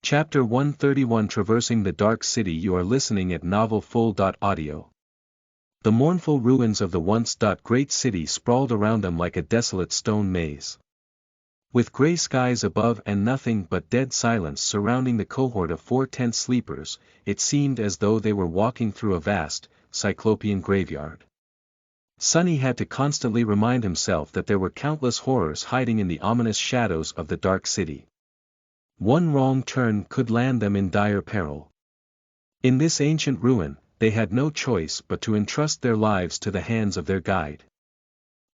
Chapter 131 Traversing the Dark City. You are listening at novelfull.audio. The mournful ruins of the once great city sprawled around them like a desolate stone maze. With grey skies above and nothing but dead silence surrounding the cohort of 4 tense sleepers, it seemed as though they were walking through a vast, cyclopean graveyard. Sonny had to constantly remind himself that there were countless horrors hiding in the ominous shadows of the dark city. One wrong turn could land them in dire peril. In this ancient ruin, they had no choice but to entrust their lives to the hands of their guide.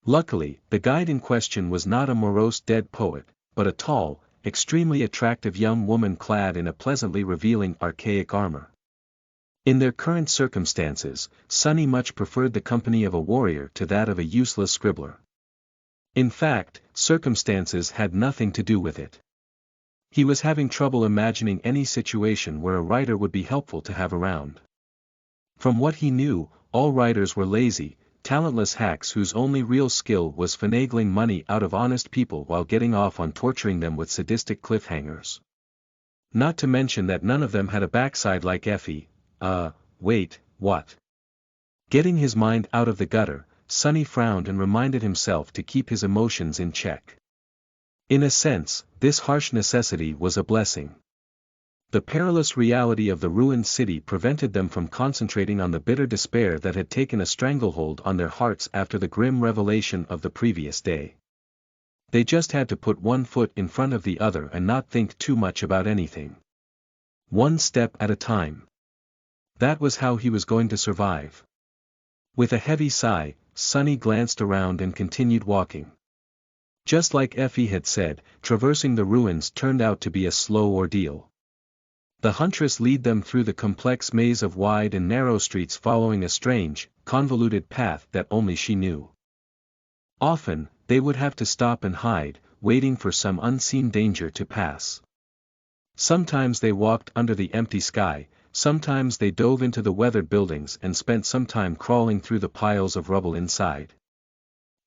Luckily, the guide in question was not a morose dead poet, but a tall, extremely attractive young woman clad in a pleasantly revealing archaic armor. In their current circumstances, Sonny much preferred the company of a warrior to that of a useless scribbler. In fact, circumstances had nothing to do with it. He was having trouble imagining any situation where a writer would be helpful to have around. From what he knew, all writers were lazy, talentless hacks whose only real skill was finagling money out of honest people while getting off on torturing them with sadistic cliffhangers. Not to mention that none of them had a backside like Effie. Wait, what? Getting his mind out of the gutter, Sonny frowned and reminded himself to keep his emotions in check. In a sense, this harsh necessity was a blessing. The perilous reality of the ruined city prevented them from concentrating on the bitter despair that had taken a stranglehold on their hearts after the grim revelation of the previous day. They just had to put one foot in front of the other and not think too much about anything. One step at a time. That was how he was going to survive. With a heavy sigh, Sonny glanced around and continued walking. Just like Effie had said, traversing the ruins turned out to be a slow ordeal. The huntress led them through the complex maze of wide and narrow streets following a strange, convoluted path that only she knew. Often, they would have to stop and hide, waiting for some unseen danger to pass. Sometimes they walked under the empty sky, sometimes they dove into the weathered buildings and spent some time crawling through the piles of rubble inside.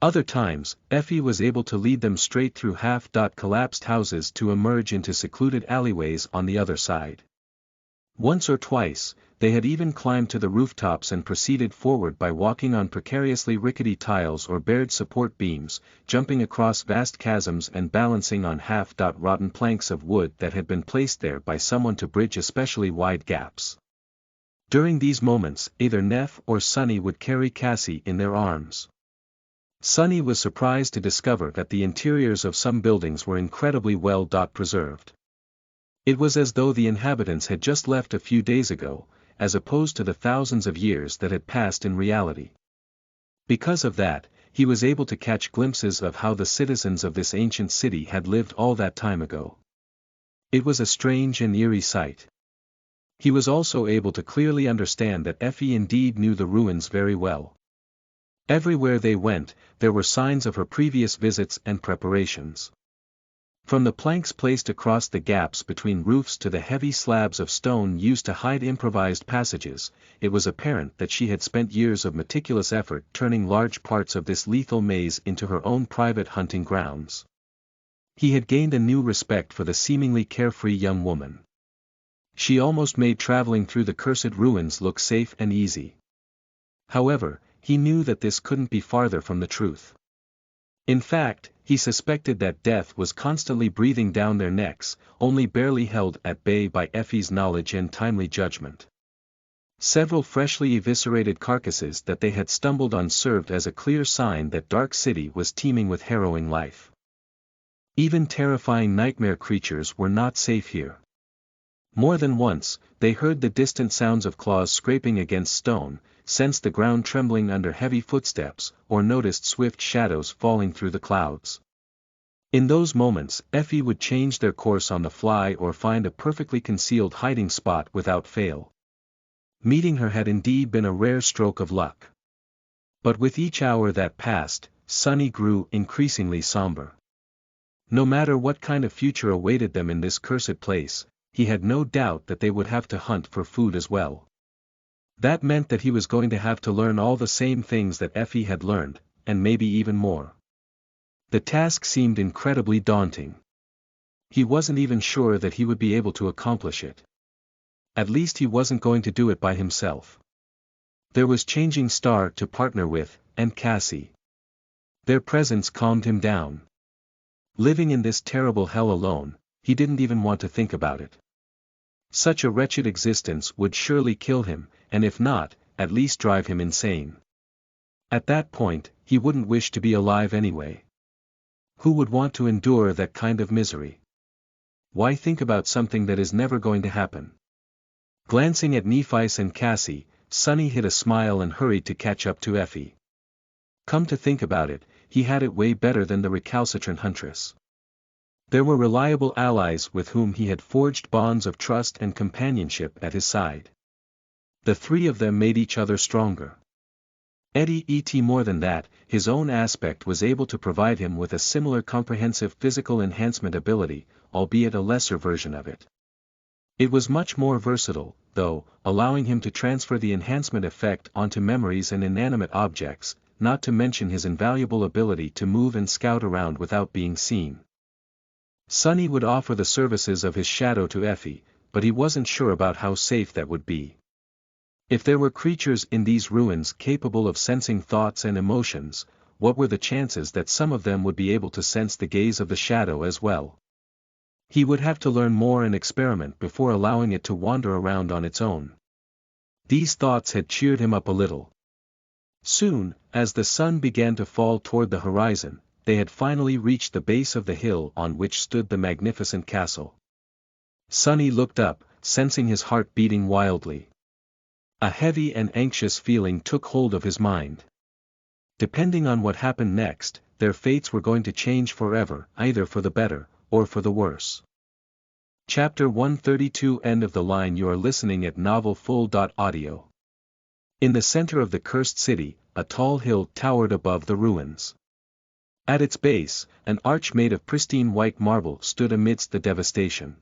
Other times, Effie was able to lead them straight through half-collapsed houses to emerge into secluded alleyways on the other side. Once or twice, they had even climbed to the rooftops and proceeded forward by walking on precariously rickety tiles or bared support beams, jumping across vast chasms and balancing on half-rotten planks of wood that had been placed there by someone to bridge especially wide gaps. During these moments, either Neff or Sonny would carry Cassie in their arms. Sonny was surprised to discover that the interiors of some buildings were incredibly well preserved. It was as though the inhabitants had just left a few days ago, as opposed to the thousands of years that had passed in reality. Because of that, he was able to catch glimpses of how the citizens of this ancient city had lived all that time ago. It was a strange and eerie sight. He was also able to clearly understand that Effie indeed knew the ruins very well. Everywhere they went, there were signs of her previous visits and preparations. From the planks placed across the gaps between roofs to the heavy slabs of stone used to hide improvised passages, it was apparent that she had spent years of meticulous effort turning large parts of this lethal maze into her own private hunting grounds. He had gained a new respect for the seemingly carefree young woman. She almost made traveling through the cursed ruins look safe and easy. However, he knew that this couldn't be farther from the truth. In fact, he suspected that death was constantly breathing down their necks, only barely held at bay by Effie's knowledge and timely judgment. Several freshly eviscerated carcasses that they had stumbled on served as a clear sign that Dark City was teeming with harrowing life. Even terrifying nightmare creatures were not safe here. More than once, they heard the distant sounds of claws scraping against stone, sensed the ground trembling under heavy footsteps, or noticed swift shadows falling through the clouds. In those moments, Effie would change their course on the fly or find a perfectly concealed hiding spot without fail. Meeting her had indeed been a rare stroke of luck. But with each hour that passed, Sonny grew increasingly somber. No matter what kind of future awaited them in this cursed place, he had no doubt that they would have to hunt for food as well. That meant that he was going to have to learn all the same things that Effie had learned, and maybe even more. The task seemed incredibly daunting. He wasn't even sure that he would be able to accomplish it. At least he wasn't going to do it by himself. There was Changing Star to partner with, and Cassie. Their presence calmed him down. Living in this terrible hell alone, he didn't even want to think about it. Such a wretched existence would surely kill him, and if not, at least drive him insane. At that point, he wouldn't wish to be alive anyway. Who would want to endure that kind of misery? Why think about something that is never going to happen? Glancing at Nephi and Cassie, Sonny hid a smile and hurried to catch up to Effie. Come to think about it, he had it way better than the recalcitrant huntress. There were reliable allies with whom he had forged bonds of trust and companionship at his side. The three of them made each other stronger. More than that, his own aspect was able to provide him with a similar comprehensive physical enhancement ability, albeit a lesser version of it. It was much more versatile, though, allowing him to transfer the enhancement effect onto memories and inanimate objects, not to mention his invaluable ability to move and scout around without being seen. Sonny would offer the services of his shadow to Effie, but he wasn't sure about how safe that would be. If there were creatures in these ruins capable of sensing thoughts and emotions, what were the chances that some of them would be able to sense the gaze of the shadow as well? He would have to learn more and experiment before allowing it to wander around on its own. These thoughts had cheered him up a little. Soon, as the sun began to fall toward the horizon, they had finally reached the base of the hill on which stood the magnificent castle. Sonny looked up, sensing his heart beating wildly. A heavy and anxious feeling took hold of his mind. Depending on what happened next, their fates were going to change forever, either for the better, or for the worse. Chapter 132 End of the line. You are listening at NovelFull.audio. In the center of the cursed city, a tall hill towered above the ruins. At its base, an arch made of pristine white marble stood amidst the devastation.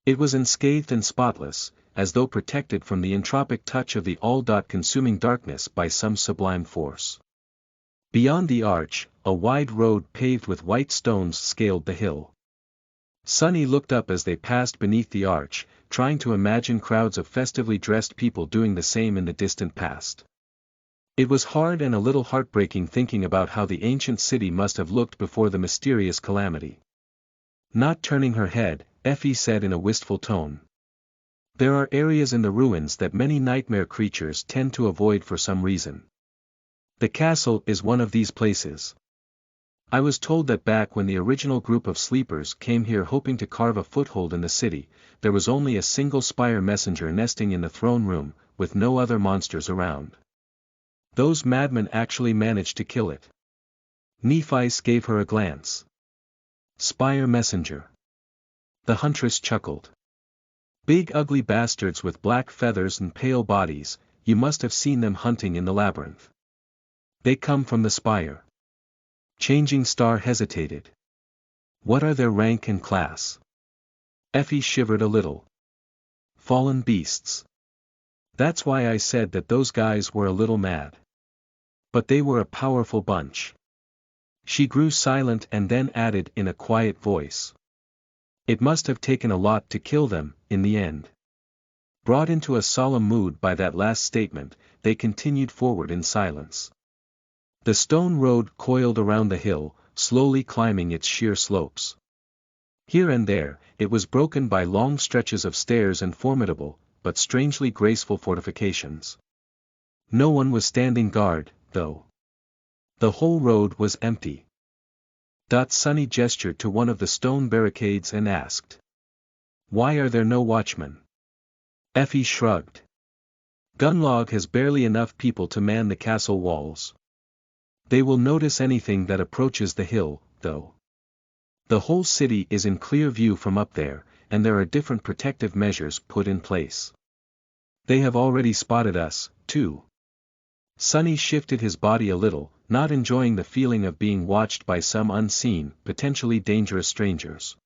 It was unscathed and spotless, as though protected from the entropic touch of the all-consuming darkness by some sublime force. Beyond the arch, a wide road paved with white stones scaled the hill. Sonny looked up as they passed beneath the arch, trying to imagine crowds of festively dressed people doing the same in the distant past. It was hard and a little heartbreaking thinking about how the ancient city must have looked before the mysterious calamity. Not turning her head, Effie said in a wistful tone. There are areas in the ruins that many nightmare creatures tend to avoid for some reason. The castle is one of these places. I was told that back when the original group of sleepers came here hoping to carve a foothold in the city, there was only a single spire messenger nesting in the throne room, with no other monsters around. Those madmen actually managed to kill it. Nephi gave her a glance. Spire messenger. The huntress chuckled. Big ugly bastards with black feathers and pale bodies, you must have seen them hunting in the labyrinth. They come from the spire. Changing Star hesitated. What are their rank and class? Effie shivered a little. Fallen beasts. That's why I said that those guys were a little mad. But they were a powerful bunch. She grew silent and then added in a quiet voice. It must have taken a lot to kill them, in the end. Brought into a solemn mood by that last statement, they continued forward in silence. The stone road coiled around the hill, slowly climbing its sheer slopes. Here and there, it was broken by long stretches of stairs and formidable, but strangely graceful fortifications. No one was standing guard, though. The whole road was empty. Sonny gestured to one of the stone barricades and asked. Why are there no watchmen? Effie shrugged. Gunlog has barely enough people to man the castle walls. They will notice anything that approaches the hill, though. The whole city is in clear view from up there, and there are different protective measures put in place. They have already spotted us, too. Sonny shifted his body a little, not enjoying the feeling of being watched by some unseen, potentially dangerous strangers.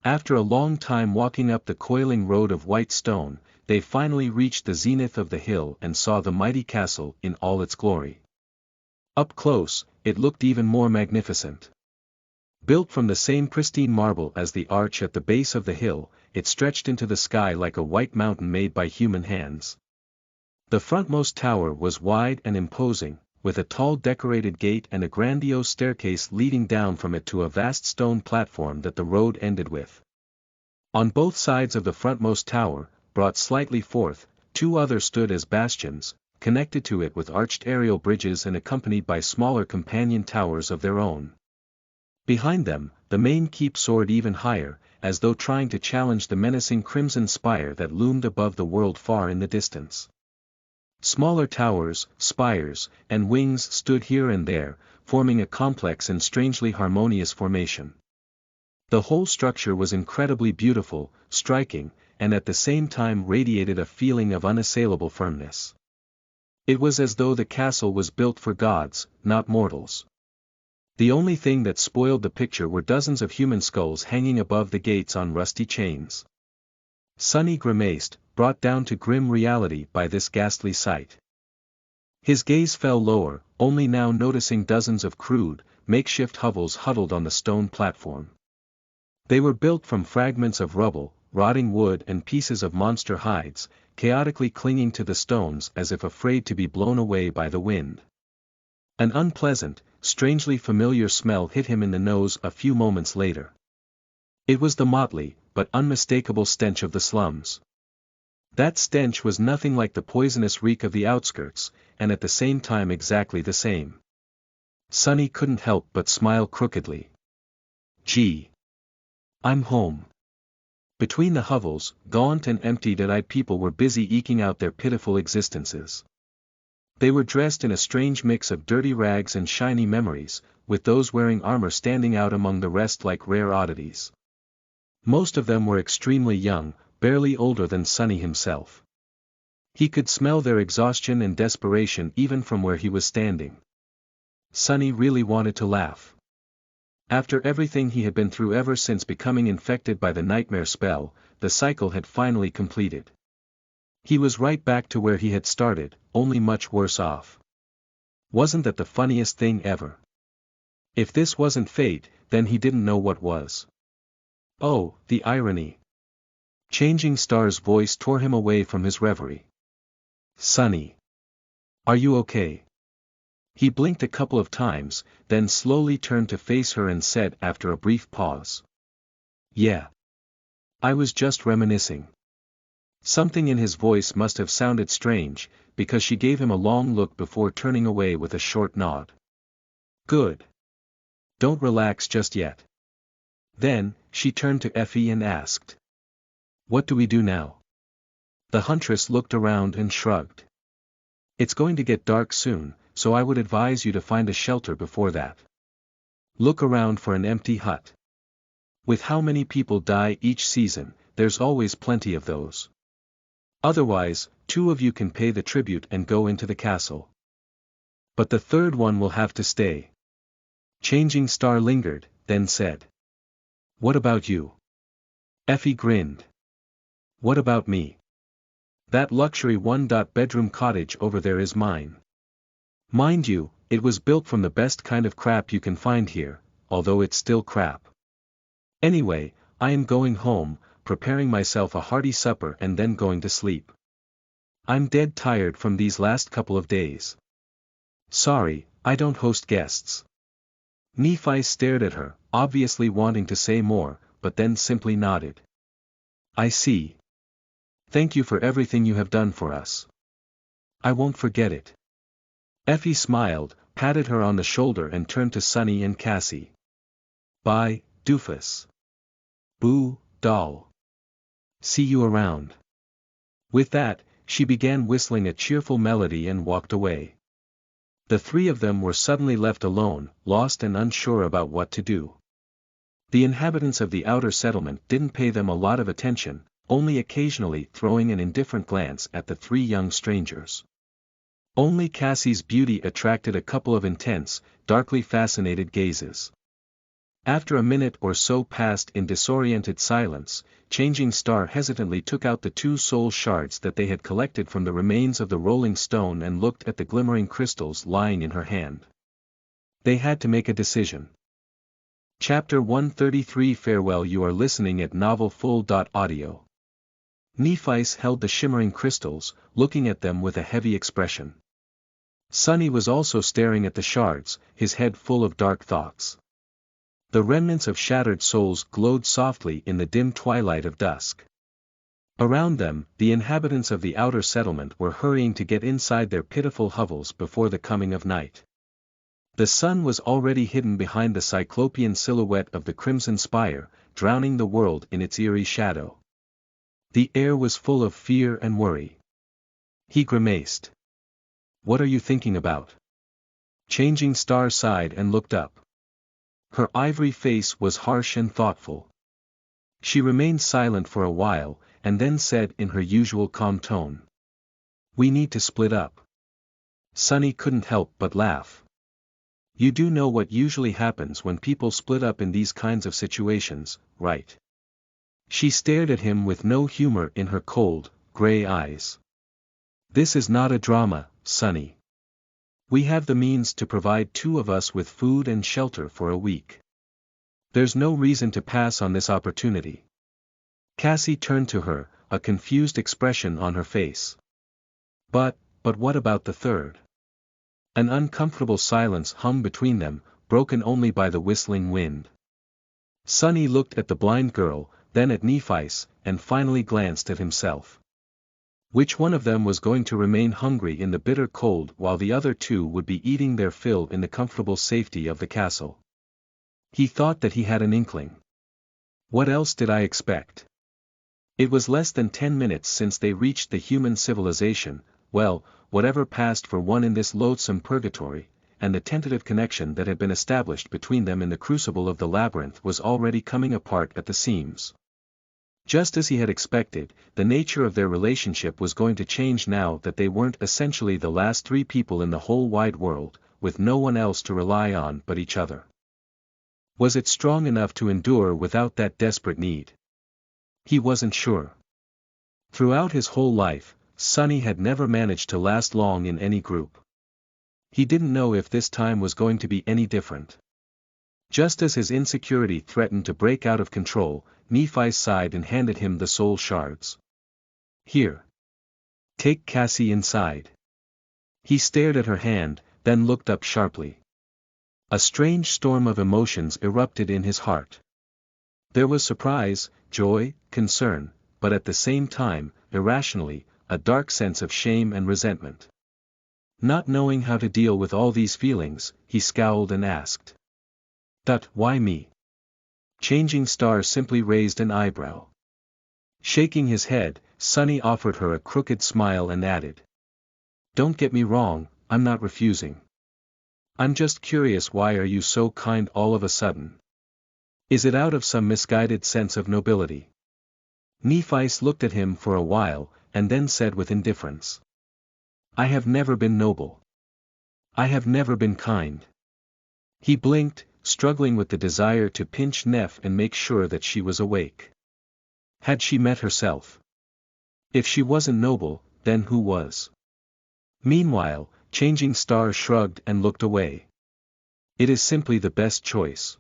After a long time walking up the coiling road of white stone, they finally reached the zenith of the hill and saw the mighty castle in all its glory. Up close, it looked even more magnificent. Built from the same pristine marble as the arch at the base of the hill, it stretched into the sky like a white mountain made by human hands. The frontmost tower was wide and imposing, with a tall decorated gate and a grandiose staircase leading down from it to a vast stone platform that the road ended with. On both sides of the frontmost tower, brought slightly forth, two others stood as bastions, connected to it with arched aerial bridges and accompanied by smaller companion towers of their own. Behind them, the main keep soared even higher, as though trying to challenge the menacing crimson spire that loomed above the world far in the distance. Smaller towers, spires, and wings stood here and there, forming a complex and strangely harmonious formation. The whole structure was incredibly beautiful, striking, and at the same time radiated a feeling of unassailable firmness. It was as though the castle was built for gods, not mortals. The only thing that spoiled the picture were dozens of human skulls hanging above the gates on rusty chains. Sonny grimaced, brought down to grim reality by this ghastly sight. His gaze fell lower, only now noticing dozens of crude, makeshift hovels huddled on the stone platform. They were built from fragments of rubble, rotting wood and pieces of monster hides, chaotically clinging to the stones as if afraid to be blown away by the wind. An unpleasant, strangely familiar smell hit him in the nose a few moments later. It was the motley, but unmistakable stench of the slums. That stench was nothing like the poisonous reek of the outskirts, and at the same time exactly the same. Sonny couldn't help but smile crookedly. Gee. I'm home. Between the hovels, gaunt and empty-eyed people were busy eking out their pitiful existences. They were dressed in a strange mix of dirty rags and shiny memories, with those wearing armor standing out among the rest like rare oddities. Most of them were extremely young, barely older than Sonny himself. He could smell their exhaustion and desperation even from where he was standing. Sonny really wanted to laugh. After everything he had been through ever since becoming infected by the nightmare spell, the cycle had finally completed. He was right back to where he had started, only much worse off. Wasn't that the funniest thing ever? If this wasn't fate, then he didn't know what was. Oh, the irony. Changing Star's voice tore him away from his reverie. Sonny. Are you okay? He blinked a couple of times, then slowly turned to face her and said after a brief pause. Yeah. I was just reminiscing. Something in his voice must have sounded strange, because she gave him a long look before turning away with a short nod. Good. Don't relax just yet. Then, she turned to Effie and asked. What do we do now? The huntress looked around and shrugged. It's going to get dark soon, so I would advise you to find a shelter before that. Look around for an empty hut. With how many people die each season, there's always plenty of those. Otherwise, two of you can pay the tribute and go into the castle. But the third one will have to stay. Changing Star lingered, then said. What about you? Effie grinned. What about me? That luxury one-bedroom cottage over there is mine. Mind you, it was built from the best kind of crap you can find here, although it's still crap. Anyway, I am going home, preparing myself a hearty supper and then going to sleep. I'm dead tired from these last couple of days. Sorry, I don't host guests. Nephi stared at her, obviously wanting to say more, but then simply nodded. I see. Thank you for everything you have done for us. I won't forget it. Effie smiled, patted her on the shoulder and turned to Sonny and Cassie. Bye, doofus. Boo, doll. See you around. With that, she began whistling a cheerful melody and walked away. The three of them were suddenly left alone, lost and unsure about what to do. The inhabitants of the outer settlement didn't pay them a lot of attention, only occasionally throwing an indifferent glance at the three young strangers. Only Cassie's beauty attracted a couple of intense, darkly fascinated gazes. After a minute or so passed in disoriented silence, Changing Star hesitantly took out the 2 soul shards that they had collected from the remains of the rolling stone and looked at the glimmering crystals lying in her hand. They had to make a decision. Chapter 133 Farewell. You are listening at NovelFull.audio. Nephice held the shimmering crystals, looking at them with a heavy expression. Sunny was also staring at the shards, his head full of dark thoughts. The remnants of shattered souls glowed softly in the dim twilight of dusk. Around them, the inhabitants of the outer settlement were hurrying to get inside their pitiful hovels before the coming of night. The sun was already hidden behind the cyclopean silhouette of the crimson spire, drowning the world in its eerie shadow. The air was full of fear and worry. He grimaced. "What are you thinking about?" Changing Star sighed and looked up. Her ivory face was harsh and thoughtful. She remained silent for a while, and then said in her usual calm tone. "We need to split up." Sunny couldn't help but laugh. "You do know what usually happens when people split up in these kinds of situations, right?" She stared at him with no humor in her cold, gray eyes. "This is not a drama, Sunny. We have the means to provide two of us with food and shelter for a week. There's no reason to pass on this opportunity." Cassie turned to her, a confused expression on her face. But what about the third?" An uncomfortable silence hung between them, broken only by the whistling wind. Sunny looked at the blind girl, then at Nephice, and finally glanced at himself. Which one of them was going to remain hungry in the bitter cold while the other two would be eating their fill in the comfortable safety of the castle? He thought that he had an inkling. What else did I expect? It was less than 10 minutes since they reached the human civilization. Well, whatever passed for one in this loathsome purgatory, and the tentative connection that had been established between them in the crucible of the labyrinth was already coming apart at the seams. Just as he had expected, the nature of their relationship was going to change now that they weren't essentially the last three people in the whole wide world, with no one else to rely on but each other. Was it strong enough to endure without that desperate need? He wasn't sure. Throughout his whole life, Sunny had never managed to last long in any group. He didn't know if this time was going to be any different. Just as his insecurity threatened to break out of control, Nephice sighed and handed him the soul shards. "Here. Take Cassie inside." He stared at her hand, then looked up sharply. A strange storm of emotions erupted in his heart. There was surprise, joy, concern, but at the same time, irrationally, a dark sense of shame and resentment. Not knowing how to deal with all these feelings, he scowled and asked. Why me?" Changing Star simply raised an eyebrow. Shaking his head, Sunny offered her a crooked smile and added. "Don't get me wrong, I'm not refusing. I'm just curious, why are you so kind all of a sudden? Is it out of some misguided sense of nobility?" Nephice looked at him for a while, and then said with indifference. "I have never been noble. I have never been kind." He blinked, struggling with the desire to pinch Neph and make sure that she was awake. Had she met herself? If she wasn't noble, then who was? Meanwhile, Changing Star shrugged and looked away. "It is simply the best choice.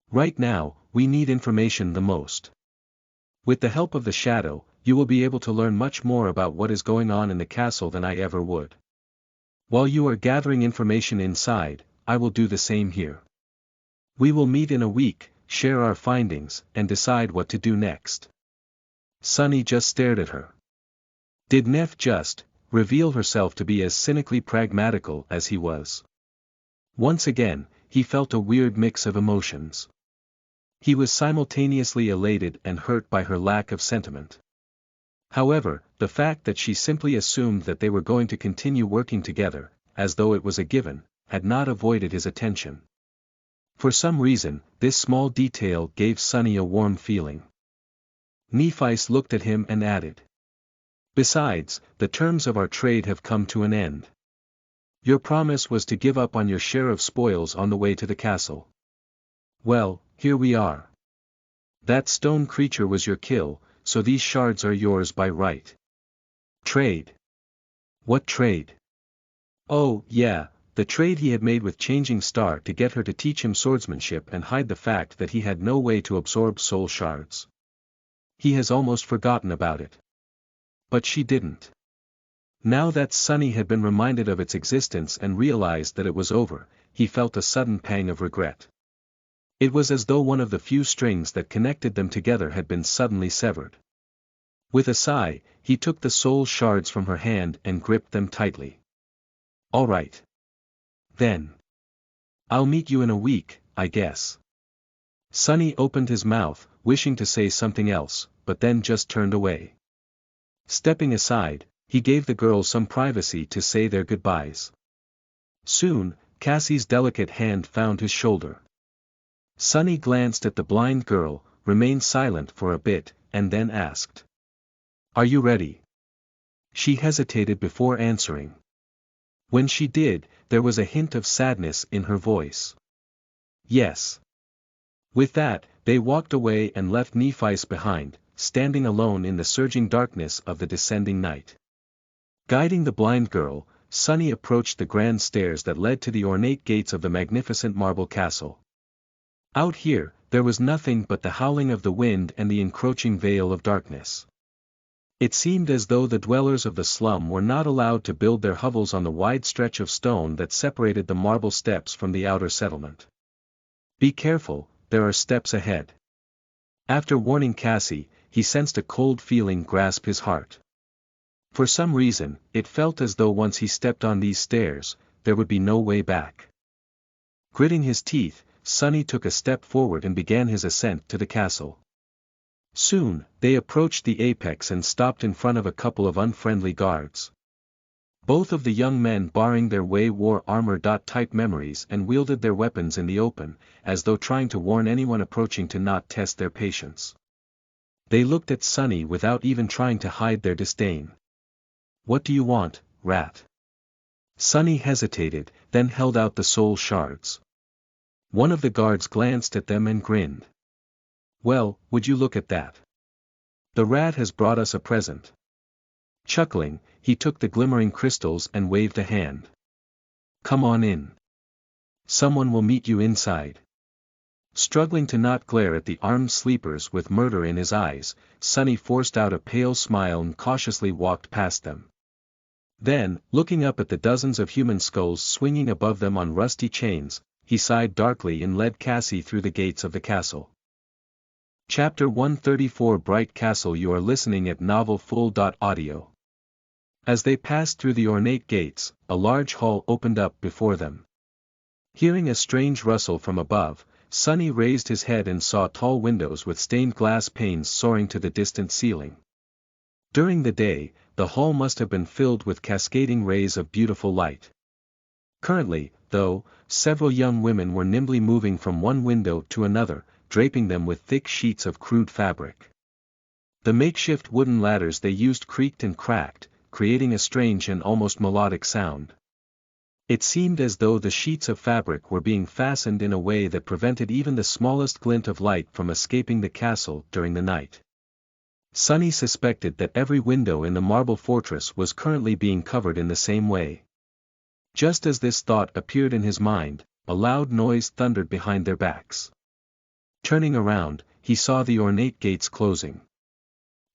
Right now, we need information the most. With the help of the shadow, you will be able to learn much more about what is going on in the castle than I ever would. While you are gathering information inside, I will do the same here. We will meet in a week, share our findings, and decide what to do next." Sunny just stared at her. Did Neph just reveal herself to be as cynically pragmatical as he was? Once again, he felt a weird mix of emotions. He was simultaneously elated and hurt by her lack of sentiment. However, the fact that she simply assumed that they were going to continue working together, as though it was a given, had not avoided his attention. For some reason, this small detail gave Sunny a warm feeling. Nephice looked at him and added. "Besides, the terms of our trade have come to an end. Your promise was to give up on your share of spoils on the way to the castle. Well, here we are. That stone creature was your kill, so these shards are yours by right." "Trade? What trade?" "Oh, yeah, the trade he had made with Changing Star to get her to teach him swordsmanship and hide the fact that he had no way to absorb soul shards. He has almost forgotten about it. But she didn't. Now that Sunny had been reminded of its existence and realized that it was over, he felt a sudden pang of regret. It was as though one of the few strings that connected them together had been suddenly severed. With a sigh, he took the soul shards from her hand and gripped them tightly. "All right. Then. I'll meet you in a week, I guess." Sunny opened his mouth, wishing to say something else, but then just turned away. Stepping aside, he gave the girls some privacy to say their goodbyes. Soon, Cassie's delicate hand found his shoulder. Sunny glanced at the blind girl, remained silent for a bit, and then asked, "Are you ready?" She hesitated before answering. When she did, there was a hint of sadness in her voice. "Yes." With that, they walked away and left Nephi's behind, standing alone in the surging darkness of the descending night. Guiding the blind girl, Sunny approached the grand stairs that led to the ornate gates of the magnificent marble castle. Out here, there was nothing but the howling of the wind and the encroaching veil of darkness. It seemed as though the dwellers of the slum were not allowed to build their hovels on the wide stretch of stone that separated the marble steps from the outer settlement. "Be careful, there are steps ahead." After warning Cassie, he sensed a cold feeling grasp his heart. For some reason, it felt as though once he stepped on these stairs, there would be no way back. Gritting his teeth, Sunny took a step forward and began his ascent to the castle. Soon, they approached the apex and stopped in front of a couple of unfriendly guards. Both of the young men barring their way wore armor-type memories and wielded their weapons in the open, as though trying to warn anyone approaching to not test their patience. They looked at Sunny without even trying to hide their disdain. "What do you want, rat?" Sunny hesitated, then held out the soul shards. One of the guards glanced at them and grinned. "Well, would you look at that? The rat has brought us a present." Chuckling, he took the glimmering crystals and waved a hand. "Come on in. Someone will meet you inside." Struggling to not glare at the armed sleepers with murder in his eyes, Sunny forced out a pale smile and cautiously walked past them. Then, looking up at the dozens of human skulls swinging above them on rusty chains, he sighed darkly and led Cassie through the gates of the castle. Chapter 134 Bright Castle. You are listening at NovelFull.audio. As they passed through the ornate gates, a large hall opened up before them. Hearing a strange rustle from above, Sunny raised his head and saw tall windows with stained glass panes soaring to the distant ceiling. During the day, the hall must have been filled with cascading rays of beautiful light. Currently, though, several young women were nimbly moving from one window to another, draping them with thick sheets of crude fabric. The makeshift wooden ladders they used creaked and cracked, creating a strange and almost melodic sound. It seemed as though the sheets of fabric were being fastened in a way that prevented even the smallest glint of light from escaping the castle during the night. Sunny suspected that every window in the marble fortress was currently being covered in the same way. Just as this thought appeared in his mind, a loud noise thundered behind their backs. Turning around, he saw the ornate gates closing.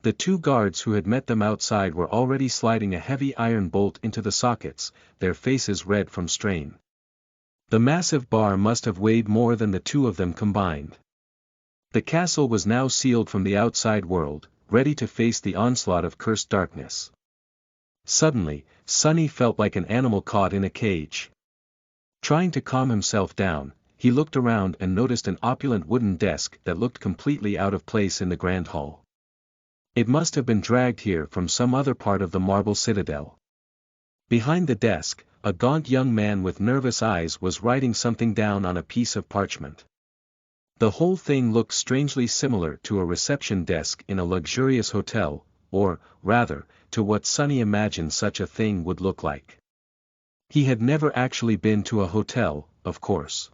The two guards who had met them outside were already sliding a heavy iron bolt into the sockets, their faces red from strain. The massive bar must have weighed more than the two of them combined. The castle was now sealed from the outside world, ready to face the onslaught of cursed darkness. Suddenly, Sunny felt like an animal caught in a cage. Trying to calm himself down, he looked around and noticed an opulent wooden desk that looked completely out of place in the grand hall. It must have been dragged here from some other part of the marble citadel. Behind the desk, a gaunt young man with nervous eyes was writing something down on a piece of parchment. The whole thing looked strangely similar to a reception desk in a luxurious hotel, or, rather, to what Sunny imagined such a thing would look like. He had never actually been to a hotel, of course.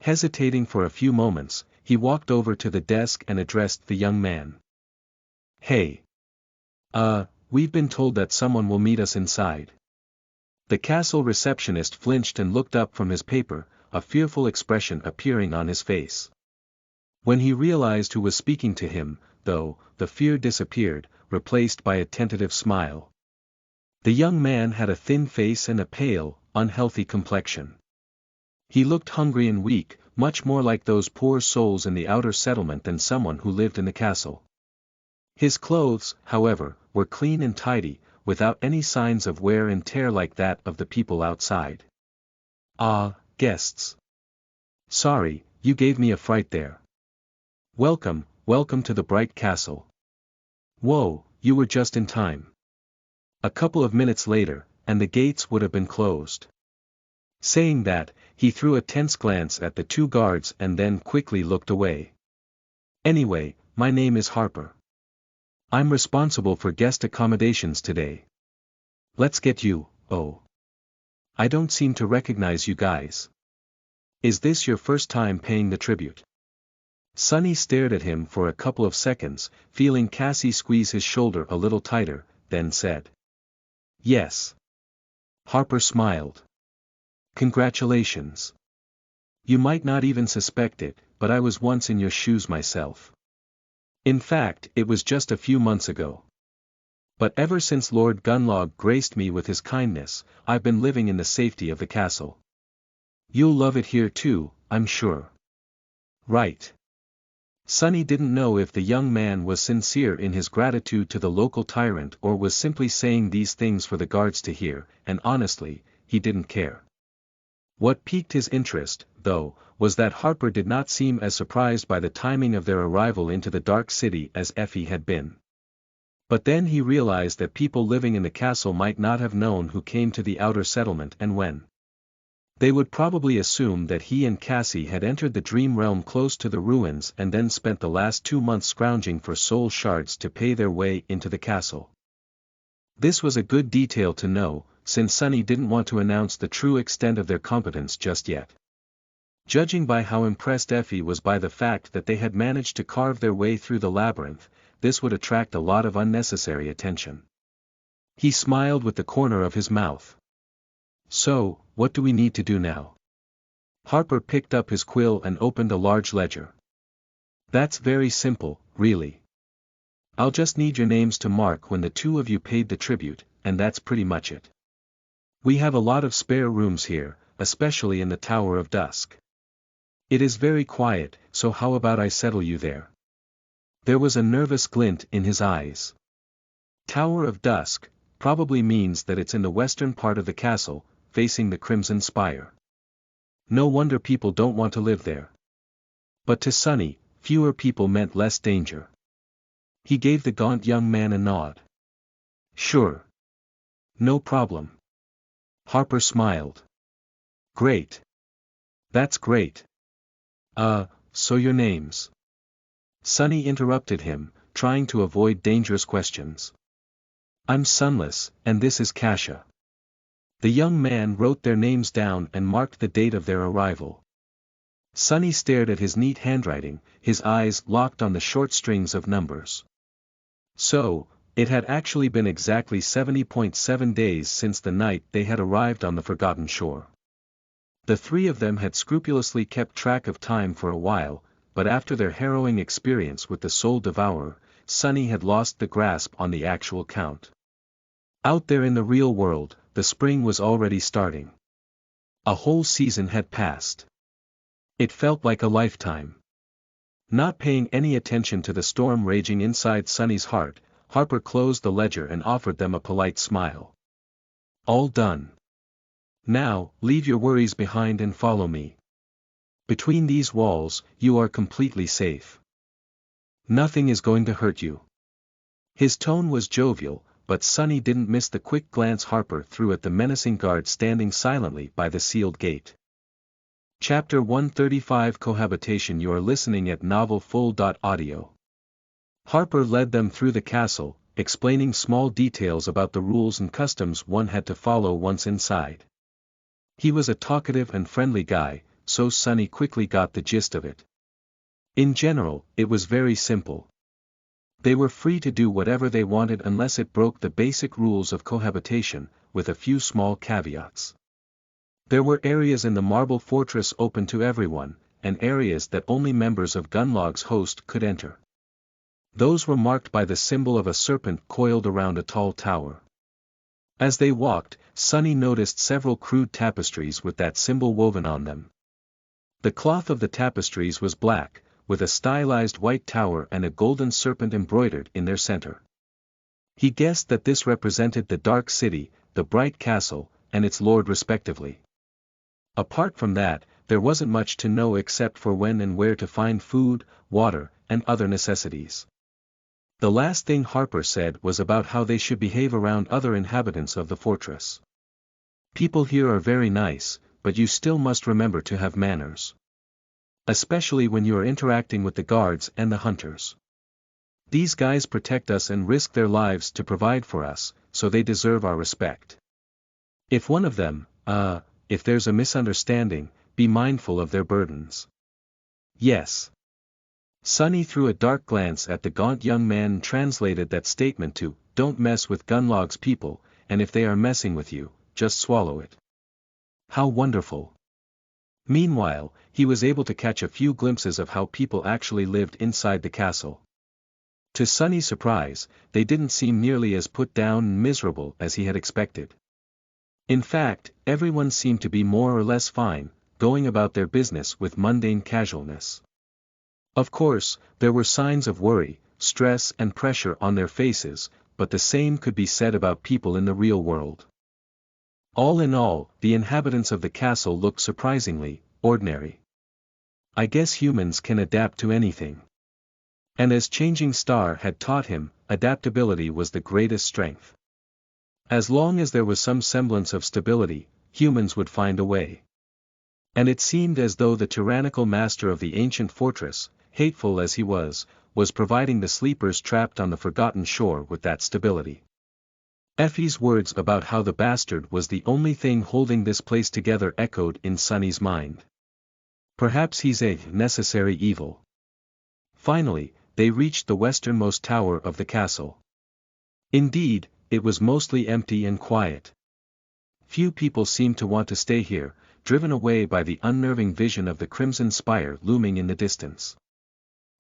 Hesitating for a few moments, he walked over to the desk and addressed the young man. "Hey. We've been told that someone will meet us inside." The castle receptionist flinched and looked up from his paper, a fearful expression appearing on his face. When he realized who was speaking to him, though, the fear disappeared, replaced by a tentative smile. The young man had a thin face and a pale, unhealthy complexion. He looked hungry and weak, much more like those poor souls in the outer settlement than someone who lived in the castle. His clothes, however, were clean and tidy, without any signs of wear and tear like that of the people outside. "Ah, guests. Sorry, you gave me a fright there. Welcome, welcome to the bright castle. Whoa, you were just in time. A couple of minutes later, and the gates would have been closed." Saying that, he threw a tense glance at the two guards and then quickly looked away. "Anyway, my name is Harper. I'm responsible for guest accommodations today. Let's get you. Oh. I don't seem to recognize you guys. Is this your first time paying the tribute?" Sonny stared at him for a couple of seconds, feeling Cassie squeeze his shoulder a little tighter, then said, "Yes." Harper smiled. "Congratulations. You might not even suspect it, but I was once in your shoes myself. In fact, it was just a few months ago. But ever since Lord Gunlog graced me with his kindness, I've been living in the safety of the castle. You'll love it here too, I'm sure." "Right." Sonny didn't know if the young man was sincere in his gratitude to the local tyrant or was simply saying these things for the guards to hear, and honestly, he didn't care. What piqued his interest, though, was that Harper did not seem as surprised by the timing of their arrival into the dark city as Effie had been. But then he realized that people living in the castle might not have known who came to the outer settlement and when. They would probably assume that he and Cassie had entered the dream realm close to the ruins and then spent the last 2 months scrounging for soul shards to pay their way into the castle. This was a good detail to know, since Sonny didn't want to announce the true extent of their competence just yet. Judging by how impressed Effie was by the fact that they had managed to carve their way through the labyrinth, this would attract a lot of unnecessary attention. He smiled with the corner of his mouth. "So, what do we need to do now?" Harper picked up his quill and opened a large ledger. "That's very simple, really. I'll just need your names to mark when the two of you paid the tribute, and that's pretty much it. We have a lot of spare rooms here, especially in the Tower of Dusk. It is very quiet, so how about I settle you there?" There was a nervous glint in his eyes. Tower of Dusk probably means that it's in the western part of the castle, facing the Crimson Spire. No wonder people don't want to live there. But to Sonny, fewer people meant less danger. He gave the gaunt young man a nod. "Sure. No problem." Harper smiled. "Great. That's great. So your names?" Sonny interrupted him, trying to avoid dangerous questions. "I'm Sunless, and this is Kasha." The young man wrote their names down and marked the date of their arrival. Sonny stared at his neat handwriting, his eyes locked on the short strings of numbers. So, it had actually been exactly 70.7 days since the night they had arrived on the Forgotten Shore. The three of them had scrupulously kept track of time for a while, but after their harrowing experience with the Soul Devourer, Sonny had lost the grasp on the actual count. Out there in the real world, the spring was already starting. A whole season had passed. It felt like a lifetime. Not paying any attention to the storm raging inside Sonny's heart, Harper closed the ledger and offered them a polite smile. "All done. Now, leave your worries behind and follow me. Between these walls, you are completely safe. Nothing is going to hurt you." His tone was jovial, but Sonny didn't miss the quick glance Harper threw at the menacing guard standing silently by the sealed gate. Chapter 135 Cohabitation. You are listening at NovelFull.audio. Harper led them through the castle, explaining small details about the rules and customs one had to follow once inside. He was a talkative and friendly guy, so Sonny quickly got the gist of it. In general, it was very simple. They were free to do whatever they wanted unless it broke the basic rules of cohabitation, with a few small caveats. There were areas in the marble fortress open to everyone, and areas that only members of Gunlog's host could enter. Those were marked by the symbol of a serpent coiled around a tall tower. As they walked, Sunny noticed several crude tapestries with that symbol woven on them. The cloth of the tapestries was black, with a stylized white tower and a golden serpent embroidered in their center. He guessed that this represented the Dark City, the Bright Castle, and its lord respectively. Apart from that, there wasn't much to know except for when and where to find food, water, and other necessities. The last thing Harper said was about how they should behave around other inhabitants of the fortress. People here are very nice, but you still must remember to have manners. Especially when you are interacting with the guards and the hunters. These guys protect us and risk their lives to provide for us, so they deserve our respect. If one of them, if there's a misunderstanding, be mindful of their burdens. Yes. Sunny threw a dark glance at the gaunt young man and translated that statement to, "Don't mess with Gunlog's people, and if they are messing with you, just swallow it." How wonderful. Meanwhile, he was able to catch a few glimpses of how people actually lived inside the castle. To Sunny's surprise, they didn't seem nearly as put down and miserable as he had expected. In fact, everyone seemed to be more or less fine, going about their business with mundane casualness. Of course, there were signs of worry, stress and pressure on their faces, but the same could be said about people in the real world. All in all, the inhabitants of the castle looked surprisingly ordinary. I guess humans can adapt to anything. And as Changing Star had taught him, adaptability was the greatest strength. As long as there was some semblance of stability, humans would find a way. And it seemed as though the tyrannical master of the ancient fortress, hateful as he was providing the sleepers trapped on the forgotten shore with that stability. Effie's words about how the bastard was the only thing holding this place together echoed in Sunny's mind. Perhaps he's a necessary evil. Finally, they reached the westernmost tower of the castle. Indeed, it was mostly empty and quiet. Few people seemed to want to stay here, driven away by the unnerving vision of the crimson spire looming in the distance.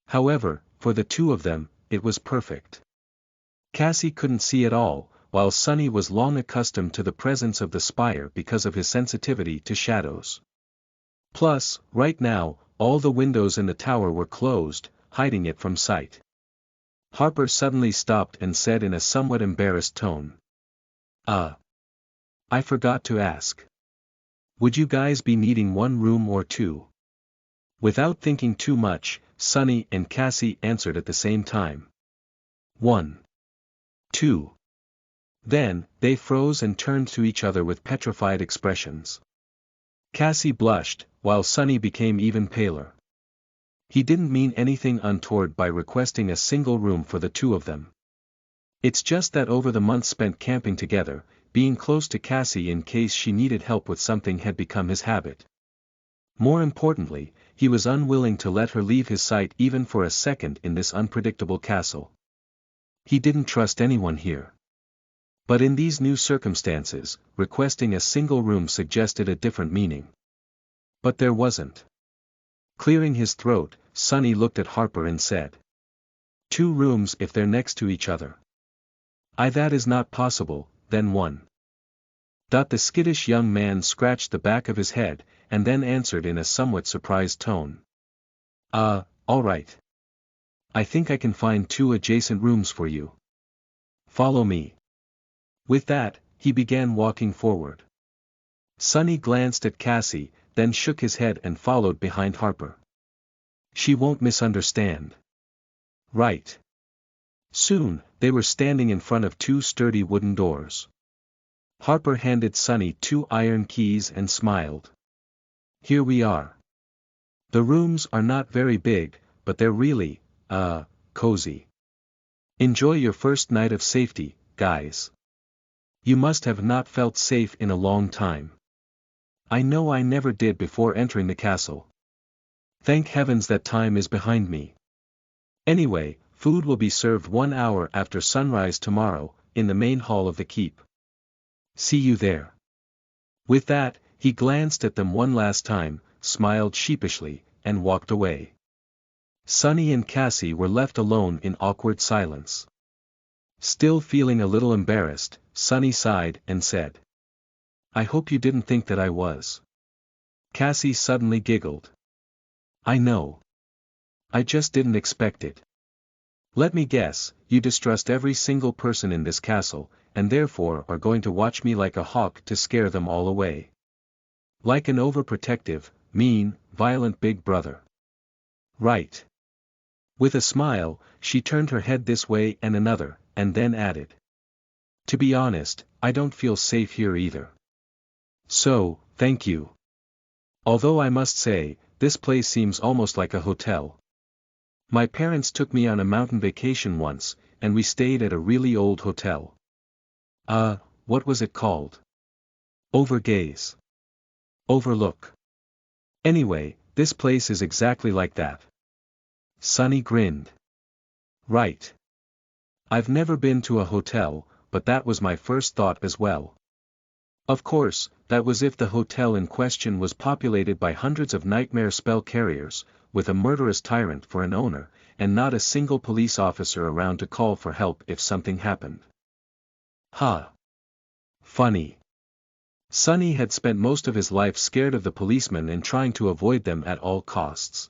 However, for the two of them, it was perfect. Cassie couldn't see at all, while Sunny was long accustomed to the presence of the spire because of his sensitivity to shadows. Plus, right now, all the windows in the tower were closed, hiding it from sight. Harper suddenly stopped and said in a somewhat embarrassed tone. I forgot to ask. Would you guys be needing one room or two?" Without thinking too much, Sunny and Cassie answered at the same time. 1. 2. Then, they froze and turned to each other with petrified expressions. Cassie blushed, while Sunny became even paler. He didn't mean anything untoward by requesting a single room for the two of them. It's just that over the months spent camping together, being close to Cassie in case she needed help with something had become his habit. More importantly, he was unwilling to let her leave his sight even for a second in this unpredictable castle. He didn't trust anyone here. But in these new circumstances, requesting a single room suggested a different meaning. But there wasn't. Clearing his throat, Sunny looked at Harper and said. 2 rooms if they're next to each other. That is not possible, then 1. The skittish young man scratched the back of his head, and then answered in a somewhat surprised tone. All right. I think I can find 2 adjacent rooms for you. Follow me. With that, he began walking forward. Sunny glanced at Cassie, then shook his head and followed behind Harper. She won't misunderstand. Right. Soon, they were standing in front of 2 sturdy wooden doors. Harper handed Sunny 2 iron keys and smiled. Here we are. The rooms are not very big, but they're really, cozy. Enjoy your first night of safety, guys. You must have not felt safe in a long time. I know I never did before entering the castle. Thank heavens that time is behind me. Anyway, food will be served 1 hour after sunrise tomorrow, in the main hall of the keep. See you there. With that, he glanced at them one last time, smiled sheepishly, and walked away. Sunny and Cassie were left alone in awkward silence. Still feeling a little embarrassed, Sunny sighed and said, "I hope you didn't think that I was." Cassie suddenly giggled. "I know. I just didn't expect it. Let me guess, you distrust every single person in this castle, and therefore are going to watch me like a hawk to scare them all away. Like an overprotective, mean, violent big brother. Right." With a smile, she turned her head this way and another, and then added, "To be honest, I don't feel safe here either. So, thank you. Although I must say, this place seems almost like a hotel. My parents took me on a mountain vacation once, and we stayed at a really old hotel. What was it called? Overgaze. Overlook. Anyway, this place is exactly like that." Sunny grinned. "Right. I've never been to a hotel, but that was my first thought as well. Of course, that was if the hotel in question was populated by hundreds of nightmare spell carriers, with a murderous tyrant for an owner, and not a single police officer around to call for help if something happened." Ha! Funny. Sunny had spent most of his life scared of the policemen and trying to avoid them at all costs.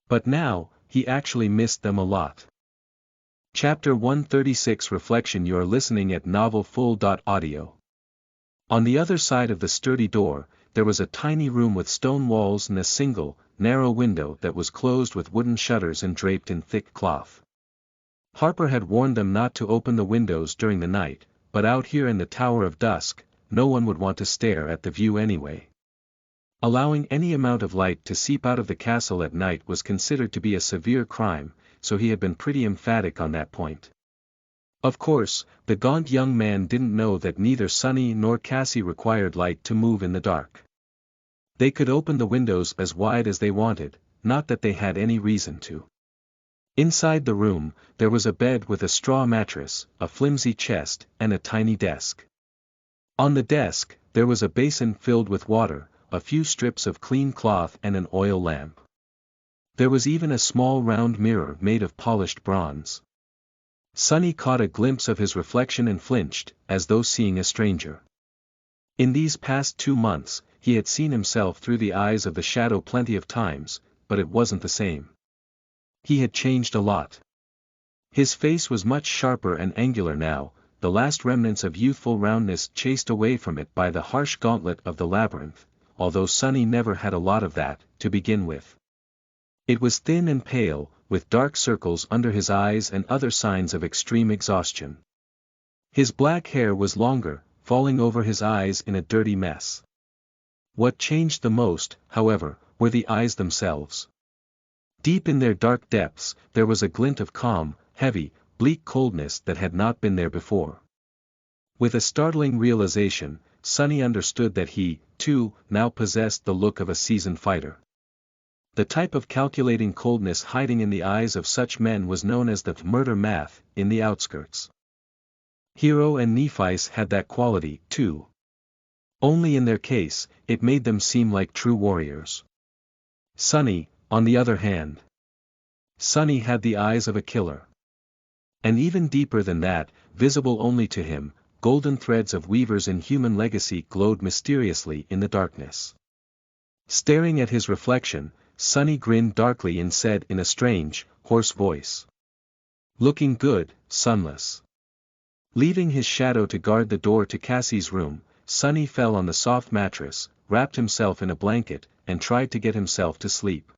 But now, he actually missed them a lot. Chapter 136 Reflection. You are listening at NovelFull.audio. On the other side of the sturdy door, there was a tiny room with stone walls and a single, narrow window that was closed with wooden shutters and draped in thick cloth. Harper had warned them not to open the windows during the night, but out here in the Tower of Dusk, no one would want to stare at the view anyway. Allowing any amount of light to seep out of the castle at night was considered to be a severe crime, so he had been pretty emphatic on that point. Of course, the gaunt young man didn't know that neither Sunny nor Cassie required light to move in the dark. They could open the windows as wide as they wanted, not that they had any reason to. Inside the room, there was a bed with a straw mattress, a flimsy chest, and a tiny desk. On the desk, there was a basin filled with water, a few strips of clean cloth and an oil lamp. There was even a small round mirror made of polished bronze. Sunny caught a glimpse of his reflection and flinched, as though seeing a stranger. In these past 2 months, he had seen himself through the eyes of the shadow plenty of times, but it wasn't the same. He had changed a lot. His face was much sharper and angular now, the last remnants of youthful roundness chased away from it by the harsh gauntlet of the labyrinth, although Sunny never had a lot of that, to begin with. It was thin and pale, with dark circles under his eyes and other signs of extreme exhaustion. His black hair was longer, falling over his eyes in a dirty mess. What changed the most, however, were the eyes themselves. Deep in their dark depths, there was a glint of calm, heavy, bleak coldness that had not been there before. With a startling realization, Sunny understood that he, too, now possessed the look of a seasoned fighter. The type of calculating coldness hiding in the eyes of such men was known as the murder math, in the outskirts. Hero and Nephites had that quality, too. Only in their case, it made them seem like true warriors. Sunny, on the other hand. Sunny had the eyes of a killer. And even deeper than that, visible only to him, golden threads of weavers in human legacy glowed mysteriously in the darkness. Staring at his reflection, Sunny grinned darkly and said in a strange, hoarse voice, "Looking good, Sunless." Leaving his shadow to guard the door to Cassie's room, Sunny fell on the soft mattress, wrapped himself in a blanket, and tried to get himself to sleep.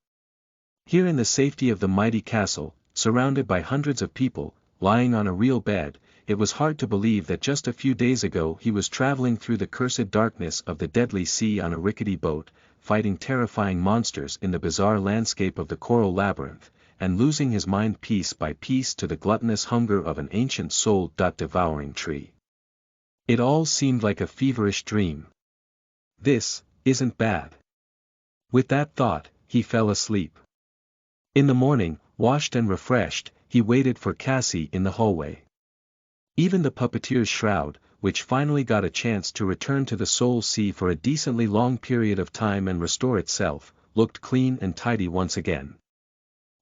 Here in the safety of the mighty castle, surrounded by hundreds of people, lying on a real bed, it was hard to believe that just a few days ago he was traveling through the cursed darkness of the deadly sea on a rickety boat, fighting terrifying monsters in the bizarre landscape of the coral labyrinth, and losing his mind piece by piece to the gluttonous hunger of an ancient soul-devouring tree. It all seemed like a feverish dream. This isn't bad. With that thought, he fell asleep. In the morning, washed and refreshed, he waited for Cassie in the hallway. Even the puppeteer's shroud, which finally got a chance to return to the Soul Sea for a decently long period of time and restore itself, looked clean and tidy once again.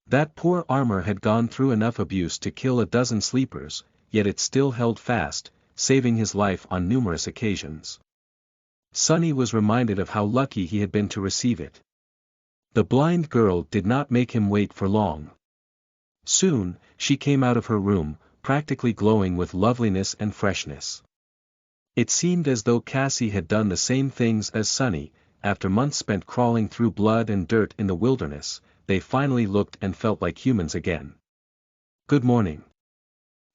That poor armor had gone through enough abuse to kill a dozen sleepers, yet it still held fast, saving his life on numerous occasions. Sunny was reminded of how lucky he had been to receive it. The blind girl did not make him wait for long. Soon, she came out of her room, practically glowing with loveliness and freshness. It seemed as though Cassie had done the same things as Sunny. After months spent crawling through blood and dirt in the wilderness, they finally looked and felt like humans again. "Good morning."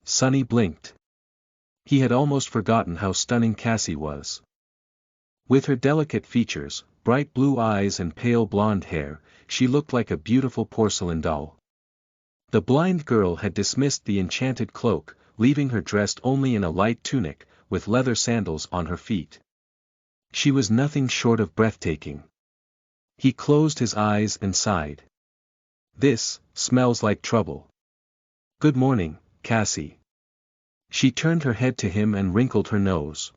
Sunny blinked. He had almost forgotten how stunning Cassie was. With her delicate features, bright blue eyes and pale blonde hair, she looked like a beautiful porcelain doll. The blind girl had dismissed the enchanted cloak, leaving her dressed only in a light tunic, with leather sandals on her feet. She was nothing short of breathtaking. He closed his eyes and sighed. "This smells like trouble." "Good morning, Cassie." She turned her head to him and wrinkled her nose.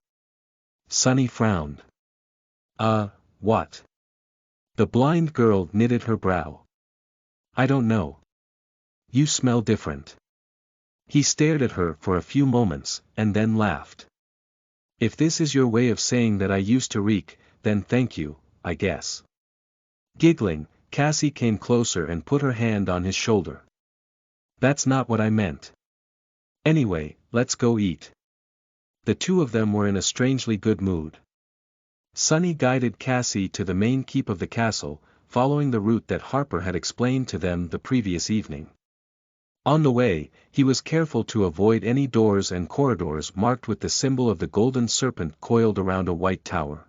Sunny frowned. What?" The blind girl knitted her brow. "I don't know. You smell different." He stared at her for a few moments, and then laughed. "If this is your way of saying that I used to reek, then thank you, I guess." Giggling, Cassie came closer and put her hand on his shoulder. "That's not what I meant. Anyway, let's go eat." The two of them were in a strangely good mood. Sunny guided Cassie to the main keep of the castle, following the route that Harper had explained to them the previous evening. On the way, he was careful to avoid any doors and corridors marked with the symbol of the golden serpent coiled around a white tower.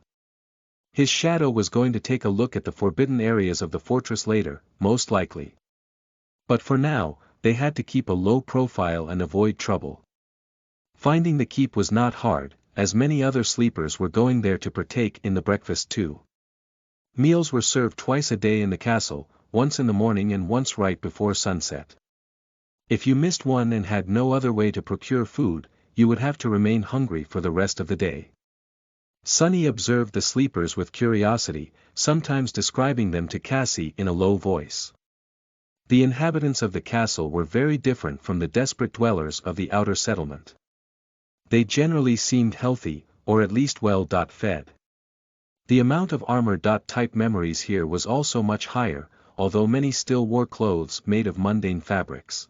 His shadow was going to take a look at the forbidden areas of the fortress later, most likely. But for now, they had to keep a low profile and avoid trouble. Finding the keep was not hard, as many other sleepers were going there to partake in the breakfast too. Meals were served twice a day in the castle, once in the morning and once right before sunset. If you missed one and had no other way to procure food, you would have to remain hungry for the rest of the day. Sunny observed the sleepers with curiosity, sometimes describing them to Cassie in a low voice. The inhabitants of the castle were very different from the desperate dwellers of the outer settlement. They generally seemed healthy, or at least well-fed. The amount of armor-type memories here was also much higher, although many still wore clothes made of mundane fabrics.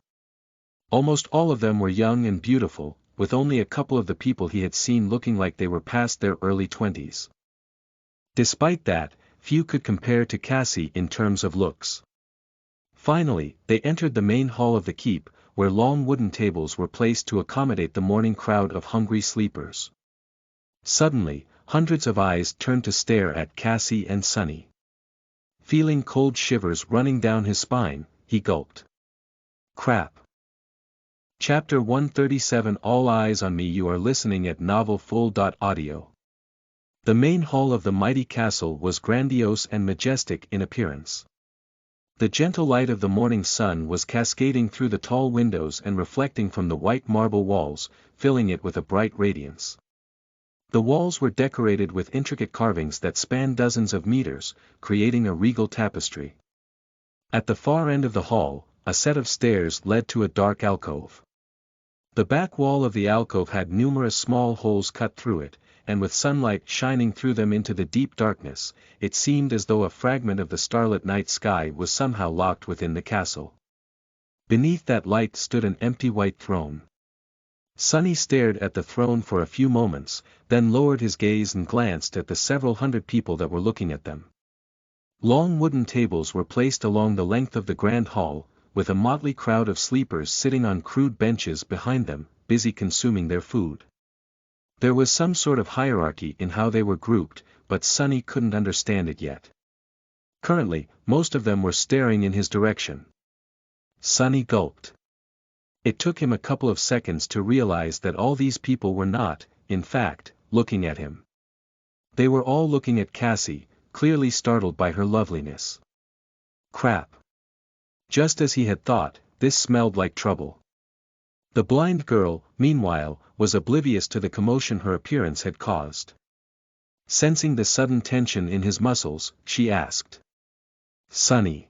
Almost all of them were young and beautiful, with only a couple of the people he had seen looking like they were past their early 20s. Despite that, few could compare to Cassie in terms of looks. Finally, they entered the main hall of the keep, where long wooden tables were placed to accommodate the morning crowd of hungry sleepers. Suddenly, hundreds of eyes turned to stare at Cassie and Sunny. Feeling cold shivers running down his spine, he gulped. Crap. Chapter 137 All Eyes on Me. You are listening at NovelFull.audio. The main hall of the mighty castle was grandiose and majestic in appearance. The gentle light of the morning sun was cascading through the tall windows and reflecting from the white marble walls, filling it with a bright radiance. The walls were decorated with intricate carvings that spanned dozens of meters, creating a regal tapestry. At the far end of the hall, a set of stairs led to a dark alcove. The back wall of the alcove had numerous small holes cut through it, and with sunlight shining through them into the deep darkness, it seemed as though a fragment of the starlit night sky was somehow locked within the castle. Beneath that light stood an empty white throne. Sunny stared at the throne for a few moments, then lowered his gaze and glanced at the several hundred people that were looking at them. Long wooden tables were placed along the length of the grand hall, with a motley crowd of sleepers sitting on crude benches behind them, busy consuming their food. There was some sort of hierarchy in how they were grouped, but Sunny couldn't understand it yet. Currently, most of them were staring in his direction. Sunny gulped. It took him a couple of seconds to realize that all these people were not, in fact, looking at him. They were all looking at Cassie, clearly startled by her loveliness. Crap. Just as he had thought, this smelled like trouble. The blind girl, meanwhile, was oblivious to the commotion her appearance had caused. Sensing the sudden tension in his muscles, she asked. "Sonny.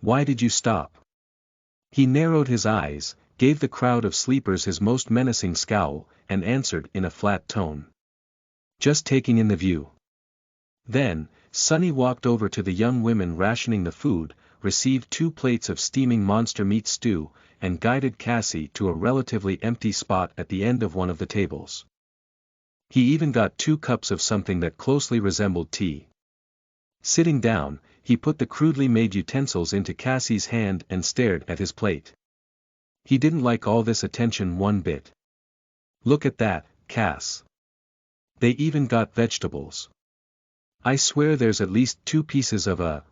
Why did you stop?" He narrowed his eyes, gave the crowd of sleepers his most menacing scowl, and answered in a flat tone. "Just taking in the view." Then, Sonny walked over to the young women rationing the food, received 2 plates of steaming monster meat stew, and guided Cassie to a relatively empty spot at the end of one of the tables. He even got 2 cups of something that closely resembled tea. Sitting down, he put the crudely made utensils into Cassie's hand and stared at his plate. He didn't like all this attention one bit. "Look at that, Cass. They even got vegetables. I swear there's at least 2 pieces of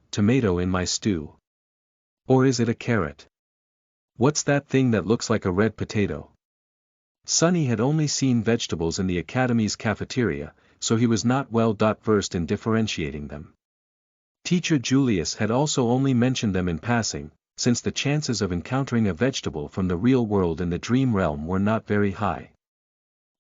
tomato in my stew. Or is it a carrot? What's that thing that looks like a red potato?" Sonny had only seen vegetables in the academy's cafeteria, so he was not well versed in differentiating them. Teacher Julius had also only mentioned them in passing, since the chances of encountering a vegetable from the real world in the dream realm were not very high.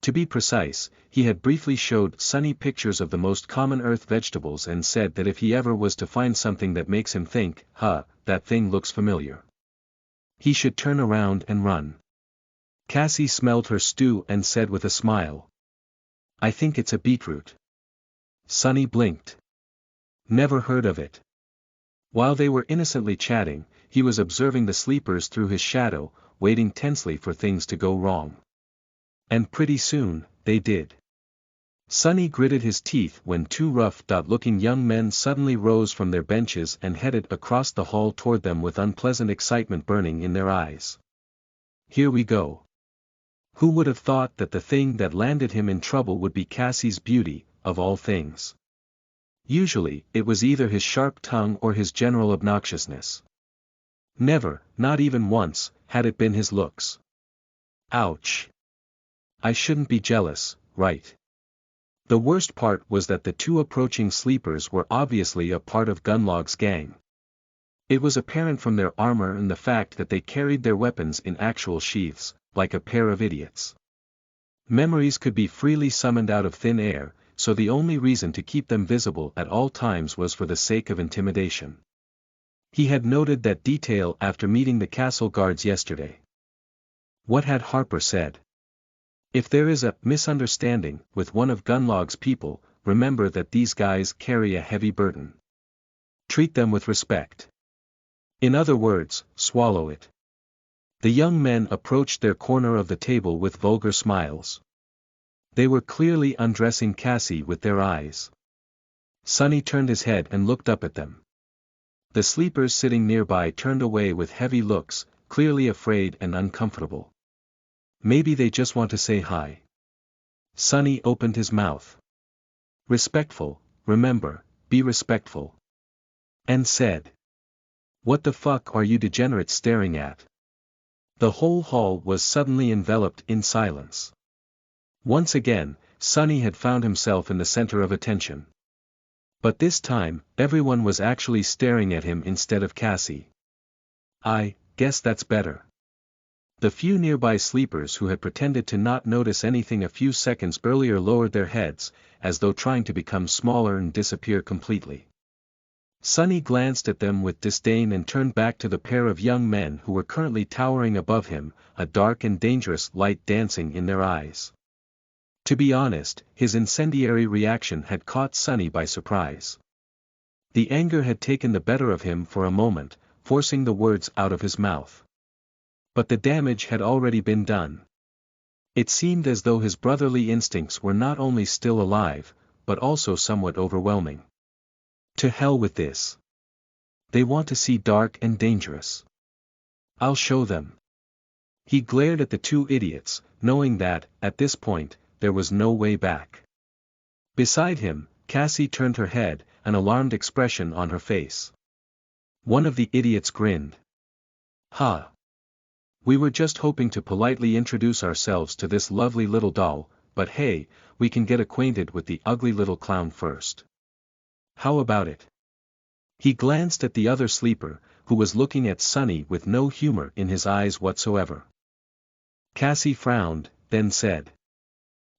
To be precise, he had briefly showed Sonny pictures of the most common earth vegetables and said that if he ever was to find something that makes him think, that thing looks familiar, he should turn around and run. Cassie smelled her stew and said with a smile. "I think it's a beetroot." Sonny blinked. "Never heard of it." While they were innocently chatting, he was observing the sleepers through his shadow, waiting tensely for things to go wrong. And pretty soon, they did. Sonny gritted his teeth when 2 rough-looking young men suddenly rose from their benches and headed across the hall toward them with unpleasant excitement burning in their eyes. Here we go. Who would have thought that the thing that landed him in trouble would be Cassie's beauty, of all things? Usually, it was either his sharp tongue or his general obnoxiousness. Never, not even once, had it been his looks. Ouch. I shouldn't be jealous, right? The worst part was that the 2 approaching sleepers were obviously a part of Gunlog's gang. It was apparent from their armor and the fact that they carried their weapons in actual sheaths, like a pair of idiots. Memories could be freely summoned out of thin air, so the only reason to keep them visible at all times was for the sake of intimidation. He had noted that detail after meeting the castle guards yesterday. What had Harper said? If there is a misunderstanding with one of Gunlog's people, remember that these guys carry a heavy burden. Treat them with respect. In other words, swallow it. The young men approached their corner of the table with vulgar smiles. They were clearly undressing Cassie with their eyes. Sonny turned his head and looked up at them. The sleepers sitting nearby turned away with heavy looks, clearly afraid and uncomfortable. Maybe they just want to say hi. Sonny opened his mouth. "Respectful, remember, be respectful." And said. "What the fuck are you degenerates staring at?" The whole hall was suddenly enveloped in silence. Once again, Sonny had found himself in the center of attention. But this time, everyone was actually staring at him instead of Cassie. "I guess that's better." The few nearby sleepers who had pretended to not notice anything a few seconds earlier lowered their heads, as though trying to become smaller and disappear completely. Sonny glanced at them with disdain and turned back to the pair of young men who were currently towering above him, a dark and dangerous light dancing in their eyes. To be honest, his incendiary reaction had caught Sonny by surprise. The anger had taken the better of him for a moment, forcing the words out of his mouth. But the damage had already been done. It seemed as though his brotherly instincts were not only still alive, but also somewhat overwhelming. To hell with this. They want to see dark and dangerous. I'll show them. He glared at the 2 idiots, knowing that, at this point, there was no way back. Beside him, Cassie turned her head, an alarmed expression on her face. One of the idiots grinned. "Ha! We were just hoping to politely introduce ourselves to this lovely little doll, but hey, we can get acquainted with the ugly little clown first. How about it?" He glanced at the other sleeper, who was looking at Sonny with no humor in his eyes whatsoever. Cassie frowned, then said.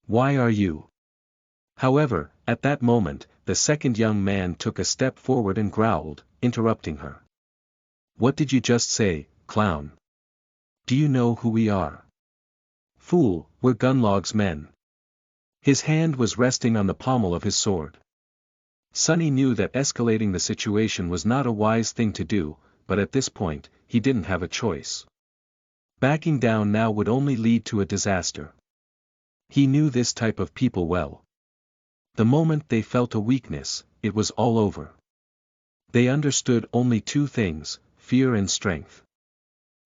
Why are you? However, at that moment, the second young man took a step forward and growled, interrupting her. What did you just say, clown? Do you know who we are? Fool, we're Gunlog's men. His hand was resting on the pommel of his sword. Sonny knew that escalating the situation was not a wise thing to do, but at this point, he didn't have a choice. Backing down now would only lead to a disaster. He knew this type of people well. The moment they felt a weakness, it was all over. They understood only two things, fear and strength.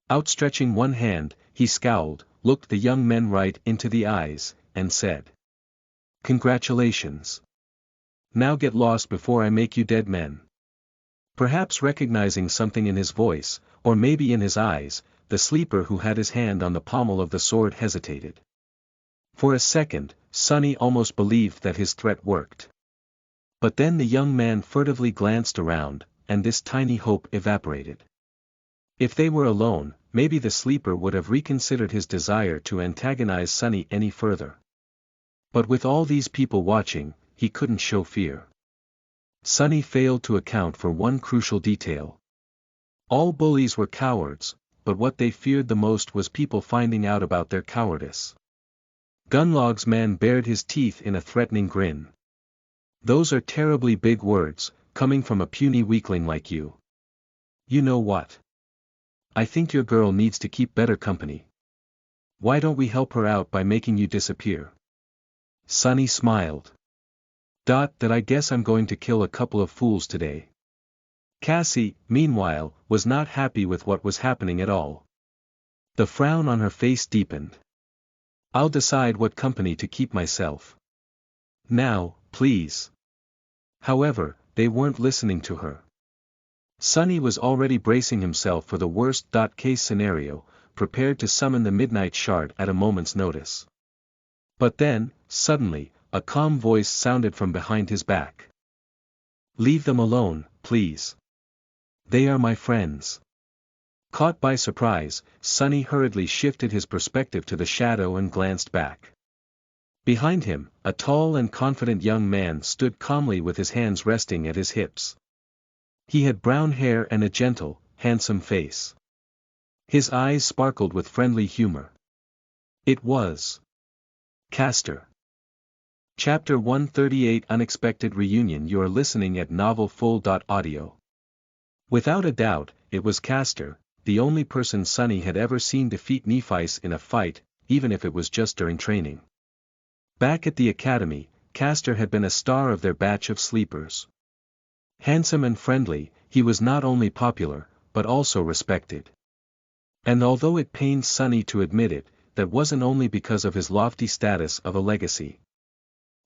Outstretching one hand, he scowled, looked the young men right into the eyes, and said. Congratulations. Now get lost before I make you dead men. Perhaps recognizing something in his voice, or maybe in his eyes, the sleeper who had his hand on the pommel of the sword hesitated. For a second, Sonny almost believed that his threat worked. But then the young man furtively glanced around, and this tiny hope evaporated. If they were alone, maybe the sleeper would have reconsidered his desire to antagonize Sonny any further. But with all these people watching, he couldn't show fear. Sonny failed to account for one crucial detail. All bullies were cowards, but what they feared the most was people finding out about their cowardice. Gunlog's man bared his teeth in a threatening grin. Those are terribly big words, coming from a puny weakling like you. You know what? I think your girl needs to keep better company. Why don't we help her out by making you disappear? Sonny smiled. That I guess I'm going to kill a couple of fools today. Cassie, meanwhile, was not happy with what was happening at all. The frown on her face deepened. I'll decide what company to keep myself. Now, please. However, they weren't listening to her. Sonny was already bracing himself for the worst-case scenario, prepared to summon the Midnight Shard at a moment's notice. But then, suddenly, a calm voice sounded from behind his back. Leave them alone, please. They are my friends. Caught by surprise, Sonny hurriedly shifted his perspective to the shadow and glanced back. Behind him, a tall and confident young man stood calmly with his hands resting at his hips. He had brown hair and a gentle, handsome face. His eyes sparkled with friendly humor. It was Castor. Chapter 138 Unexpected Reunion. You are listening at NovelFull.audio. Without a doubt, it was Castor, the only person Sonny had ever seen defeat Nephice in a fight, even if it was just during training. Back at the academy, Castor had been a star of their batch of sleepers. Handsome and friendly, he was not only popular, but also respected. And although it pained Sonny to admit it, that wasn't only because of his lofty status of a legacy.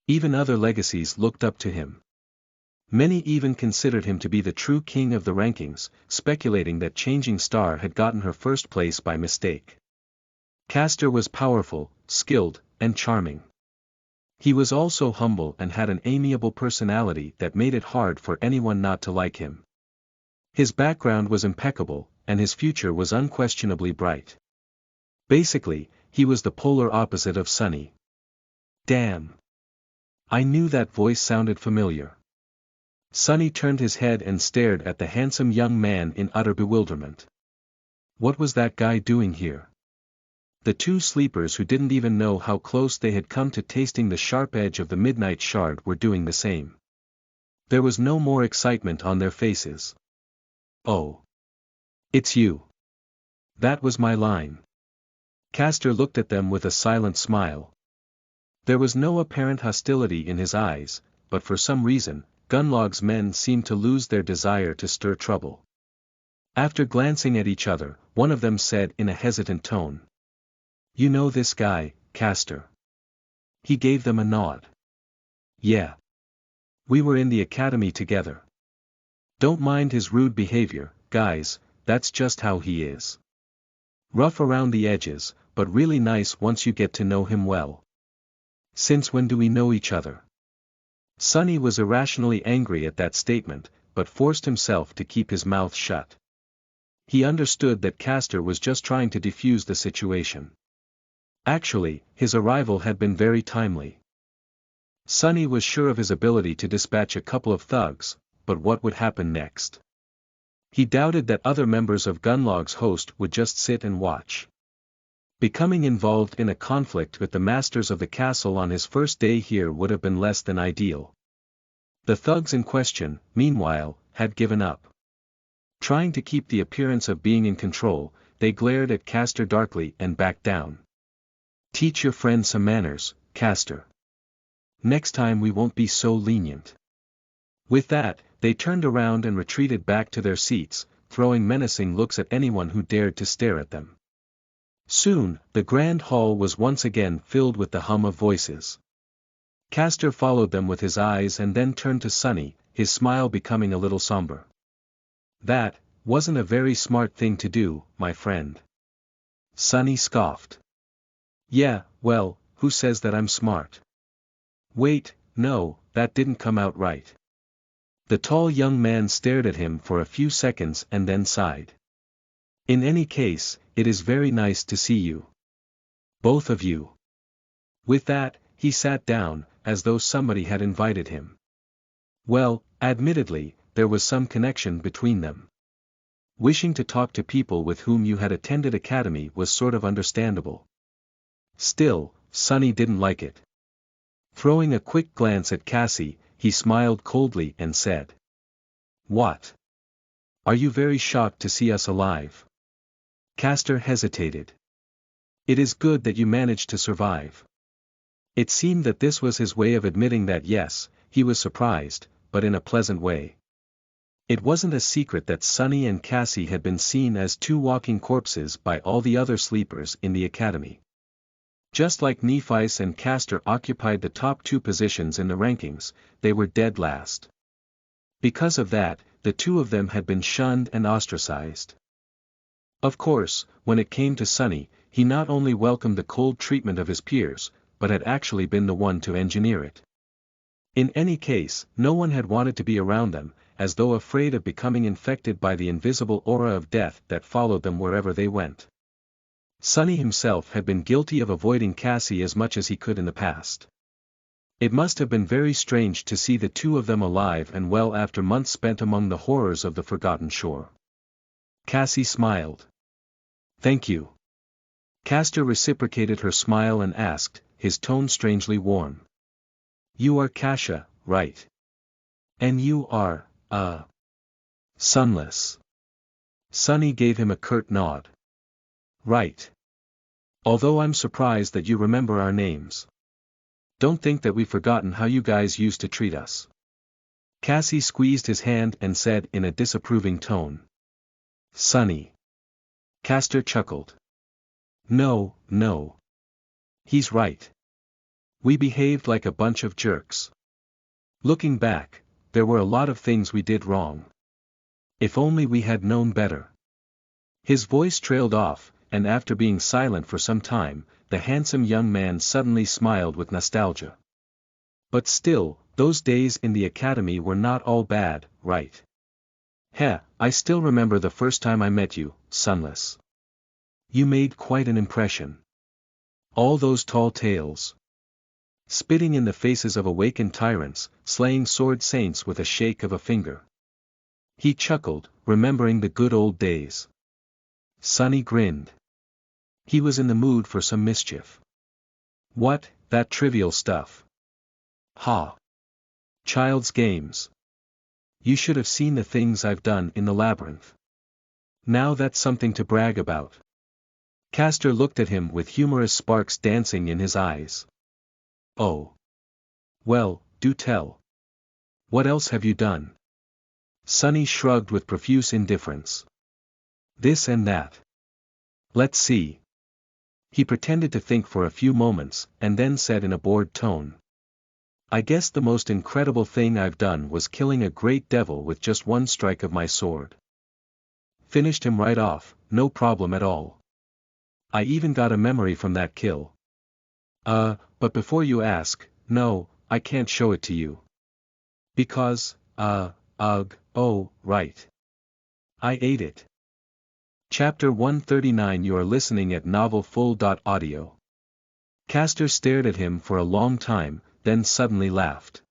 Even other legacies looked up to him. Many even considered him to be the true king of the rankings, speculating that Changing Star had gotten her first place by mistake. Castor was powerful, skilled, and charming. He was also humble and had an amiable personality that made it hard for anyone not to like him. His background was impeccable, and his future was unquestionably bright. Basically, he was the polar opposite of Sonny. Damn. I knew that voice sounded familiar. Sonny turned his head and stared at the handsome young man in utter bewilderment. What was that guy doing here? The two sleepers who didn't even know how close they had come to tasting the sharp edge of the Midnight Shard were doing the same. There was no more excitement on their faces. Oh. It's you. That was my line. Castor looked at them with a silent smile. There was no apparent hostility in his eyes, but for some reason, Gunlog's men seemed to lose their desire to stir trouble. After glancing at each other, one of them said in a hesitant tone. You know this guy, Castor? He gave them a nod. Yeah. We were in the academy together. Don't mind his rude behavior, guys, that's just how he is. Rough around the edges, but really nice once you get to know him well. Since when do we know each other? Sonny was irrationally angry at that statement, but forced himself to keep his mouth shut. He understood that Castor was just trying to defuse the situation. Actually, his arrival had been very timely. Sonny was sure of his ability to dispatch a couple of thugs, but what would happen next? He doubted that other members of Gunlog's host would just sit and watch. Becoming involved in a conflict with the masters of the castle on his first day here would have been less than ideal. The thugs in question, meanwhile, had given up. Trying to keep the appearance of being in control, they glared at Castor darkly and backed down. "Teach your friend some manners, Castor. Next time we won't be so lenient." With that, they turned around and retreated back to their seats, throwing menacing looks at anyone who dared to stare at them. Soon, the grand hall was once again filled with the hum of voices. Castor followed them with his eyes and then turned to Sonny, his smile becoming a little somber. "That wasn't a very smart thing to do, my friend." Sonny scoffed. "Yeah, well, who says that I'm smart?" "Wait, no, that didn't come out right." The tall young man stared at him for a few seconds and then sighed. "In any case, it is very nice to see you. Both of you." With that, he sat down, as though somebody had invited him. Well, admittedly, there was some connection between them. Wishing to talk to people with whom you had attended academy was sort of understandable. Still, Sonny didn't like it. Throwing a quick glance at Cassie, he smiled coldly and said, "What? Are you very shocked to see us alive?" Castor hesitated. "It is good that you managed to survive." It seemed that this was his way of admitting that yes, he was surprised, but in a pleasant way. It wasn't a secret that Sonny and Cassie had been seen as two walking corpses by all the other sleepers in the academy. Just like Nephias and Castor occupied the top two positions in the rankings, they were dead last. Because of that, the two of them had been shunned and ostracized. Of course, when it came to Sonny, he not only welcomed the cold treatment of his peers, but had actually been the one to engineer it. In any case, no one had wanted to be around them, as though afraid of becoming infected by the invisible aura of death that followed them wherever they went. Sonny himself had been guilty of avoiding Cassie as much as he could in the past. It must have been very strange to see the two of them alive and well after months spent among the horrors of the Forgotten Shore. Cassie smiled. "Thank you." Castor reciprocated her smile and asked, his tone strangely warm. "You are Kasha, right? And you are, Sunless." Sonny gave him a curt nod. "Right. Although I'm surprised that you remember our names. Don't think that we've forgotten how you guys used to treat us." Cassie squeezed his hand and said in a disapproving tone. "Sonny." Castor chuckled. No. He's right. We behaved like a bunch of jerks. Looking back, there were a lot of things we did wrong. If only we had known better." His voice trailed off, and after being silent for some time, the handsome young man suddenly smiled with nostalgia. "But still, those days in the academy were not all bad, right? I still remember the first time I met you, Sunless. You made quite an impression. All those tall tales. Spitting in the faces of awakened tyrants, slaying sword saints with a shake of a finger." He chuckled, remembering the good old days. Sonny grinned. He was in the mood for some mischief. "What, that trivial stuff? Ha! Child's games. You should have seen the things I've done in the labyrinth. Now that's something to brag about." Castor looked at him with humorous sparks dancing in his eyes. "Oh. Well, do tell. What else have you done?" Sonny shrugged with profuse indifference. "This and that. Let's see." He pretended to think for a few moments, and then said in a bored tone. "I guess the most incredible thing I've done was killing a great devil with just one strike of my sword. Finished him right off, no problem at all. I even got a memory from that kill. But before you ask, no, I can't show it to you. Because, oh, right. I ate it." Chapter 139. You are listening at NovelFull.audio. Castor stared at him for a long time, then suddenly laughed.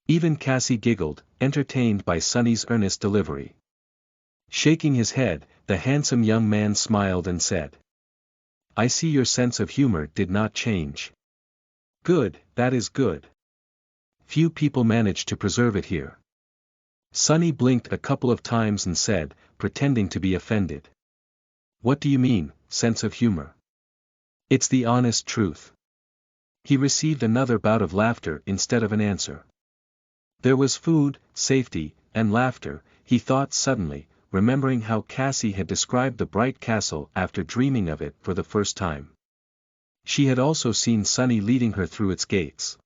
Even Cassie giggled, entertained by Sunny's earnest delivery. Shaking his head, the handsome young man smiled and said, "I see your sense of humor did not change. Good, that is good. Few people manage to preserve it here." Sunny blinked a couple of times and said, pretending to be offended, "What do you mean, sense of humor? It's the honest truth." He received another bout of laughter instead of an answer. There was food, safety, and laughter, he thought suddenly, remembering how Cassie had described the bright castle after dreaming of it for the first time. She had also seen Sunny leading her through its gates.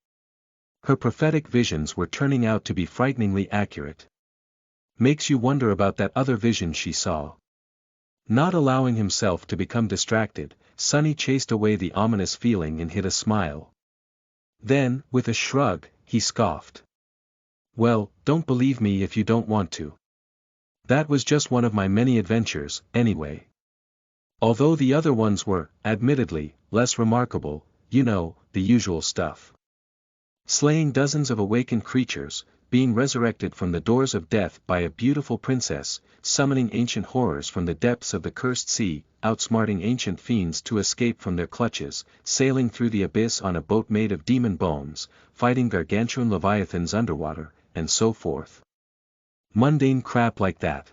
Her prophetic visions were turning out to be frighteningly accurate. Makes you wonder about that other vision she saw. Not allowing himself to become distracted, Sunny chased away the ominous feeling and hid a smile. Then, with a shrug, he scoffed. "Well, don't believe me if you don't want to. That was just one of my many adventures, anyway. Although the other ones were, admittedly, less remarkable, you know, the usual stuff. Slaying dozens of awakened creatures, being resurrected from the doors of death by a beautiful princess, summoning ancient horrors from the depths of the cursed sea, outsmarting ancient fiends to escape from their clutches, sailing through the abyss on a boat made of demon bones, fighting gargantuan leviathans underwater, and so forth. Mundane crap like that."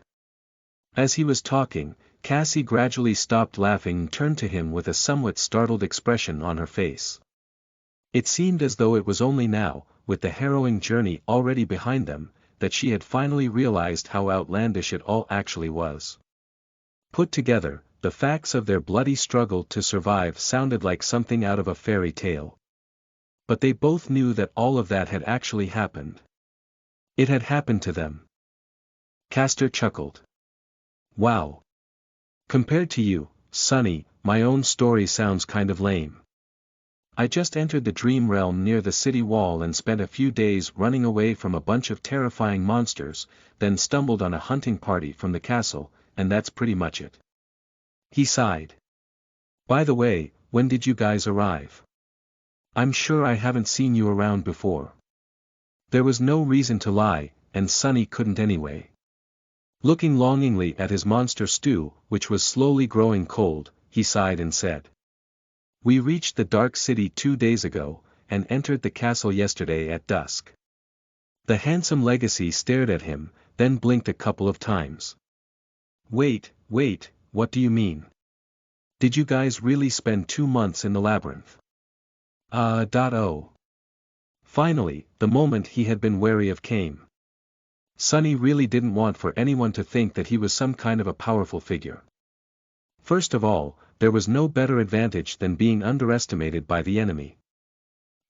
As he was talking, Cassie gradually stopped laughing and turned to him with a somewhat startled expression on her face. It seemed as though it was only now, with the harrowing journey already behind them, that she had finally realized how outlandish it all actually was. Put together, the facts of their bloody struggle to survive sounded like something out of a fairy tale. But they both knew that all of that had actually happened. It had happened to them. Castor chuckled. "Wow. Compared to you, Sunny, my own story sounds kind of lame. I just entered the dream realm near the city wall and spent a few days running away from a bunch of terrifying monsters, then stumbled on a hunting party from the castle, and that's pretty much it." He sighed. "By the way, when did you guys arrive? I'm sure I haven't seen you around before." There was no reason to lie, and Sunny couldn't anyway. Looking longingly at his monster stew, which was slowly growing cold, he sighed and said, "We reached the Dark City 2 days ago, and entered the castle yesterday at dusk." The handsome Legacy stared at him, then blinked a couple of times. Wait, what do you mean? Did you guys really spend 2 months in the labyrinth?" Oh. Finally, the moment he had been wary of came. Sunny really didn't want for anyone to think that he was some kind of a powerful figure. First of all, there was no better advantage than being underestimated by the enemy.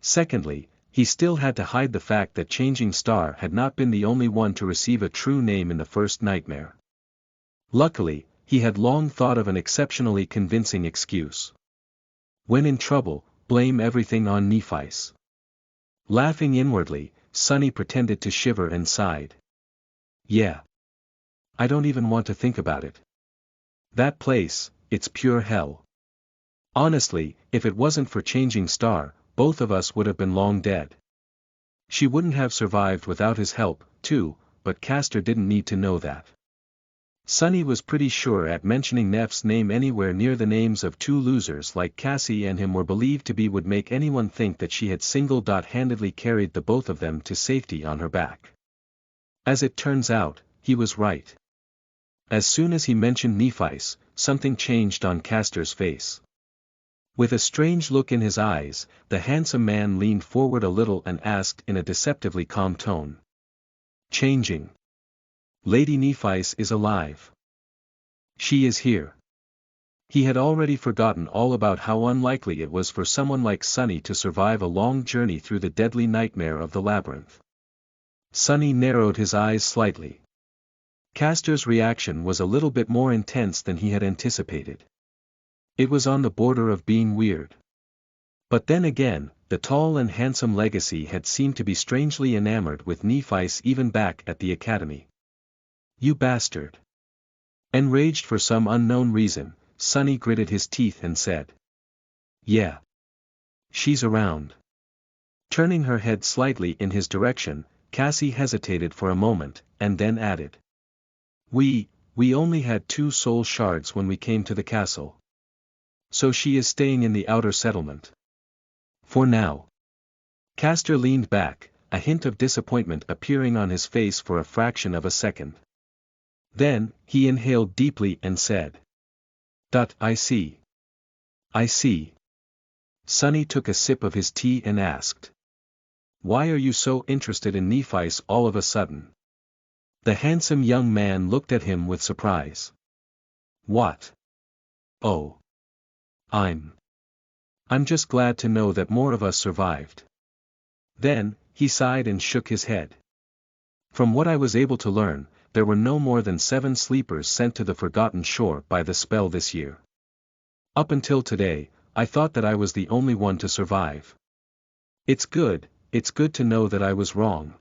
Secondly, he still had to hide the fact that Changing Star had not been the only one to receive a true name in the first nightmare. Luckily, he had long thought of an exceptionally convincing excuse. When in trouble, blame everything on Nephice. Laughing inwardly, Sunny pretended to shiver and sighed. "Yeah. I don't even want to think about it. That place, it's pure hell. Honestly, if it wasn't for Changing Star, both of us would have been long dead. She wouldn't have survived without his help, too, but Castor didn't need to know that." Sunny was pretty sure at mentioning Neff's name anywhere near the names of 2 losers like Cassie and him were believed to be would make anyone think that she had single-handedly carried the both of them to safety on her back. As it turns out, he was right. As soon as he mentioned Nephice, something changed on Castor's face. With a strange look in his eyes, the handsome man leaned forward a little and asked in a deceptively calm tone. "Changing. Lady Nephice is alive. She is here." He had already forgotten all about how unlikely it was for someone like Sunny to survive a long journey through the deadly nightmare of the labyrinth. Sunny narrowed his eyes slightly. Castor's reaction was a little bit more intense than he had anticipated. It was on the border of being weird. But then again, the tall and handsome Legacy had seemed to be strangely enamored with Nephice even back at the academy. "You bastard." Enraged for some unknown reason, Sunny gritted his teeth and said, "Yeah. She's around. Turning her head slightly in his direction, Cassie hesitated for a moment, and then added. We only had 2 soul shards when we came to the castle. So she is staying in the outer settlement. For now. Castor leaned back, a hint of disappointment appearing on his face for a fraction of a second. Then, he inhaled deeply and said. I see. I see. Sonny took a sip of his tea and asked. Why are you so interested in Nephi's all of a sudden? The handsome young man looked at him with surprise. What? Oh. I'm just glad to know that more of us survived. Then, he sighed and shook his head. From what I was able to learn, there were no more than 7 sleepers sent to the Forgotten Shore by the spell this year. Up until today, I thought that I was the only one to survive. It's good to know that I was wrong.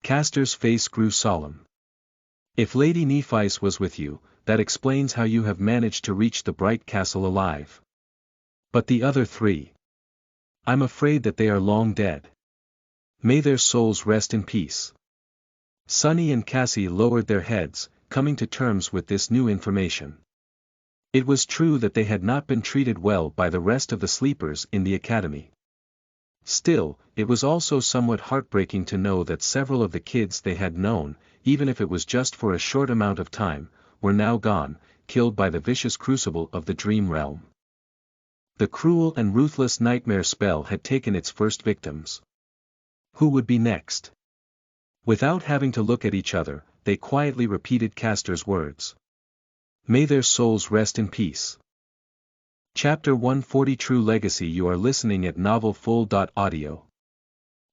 Castor's face grew solemn. If Lady Nephis was with you, that explains how you have managed to reach the Bright Castle alive. But the other 3. I'm afraid that they are long dead. May their souls rest in peace. Sonny and Cassie lowered their heads, coming to terms with this new information. It was true that they had not been treated well by the rest of the sleepers in the academy. Still, it was also somewhat heartbreaking to know that several of the kids they had known, even if it was just for a short amount of time, were now gone, killed by the vicious crucible of the dream realm. The cruel and ruthless nightmare spell had taken its first victims. Who would be next? Without having to look at each other, they quietly repeated Castor's words. May their souls rest in peace. Chapter 140 True Legacy. You are listening at NovelFull.audio.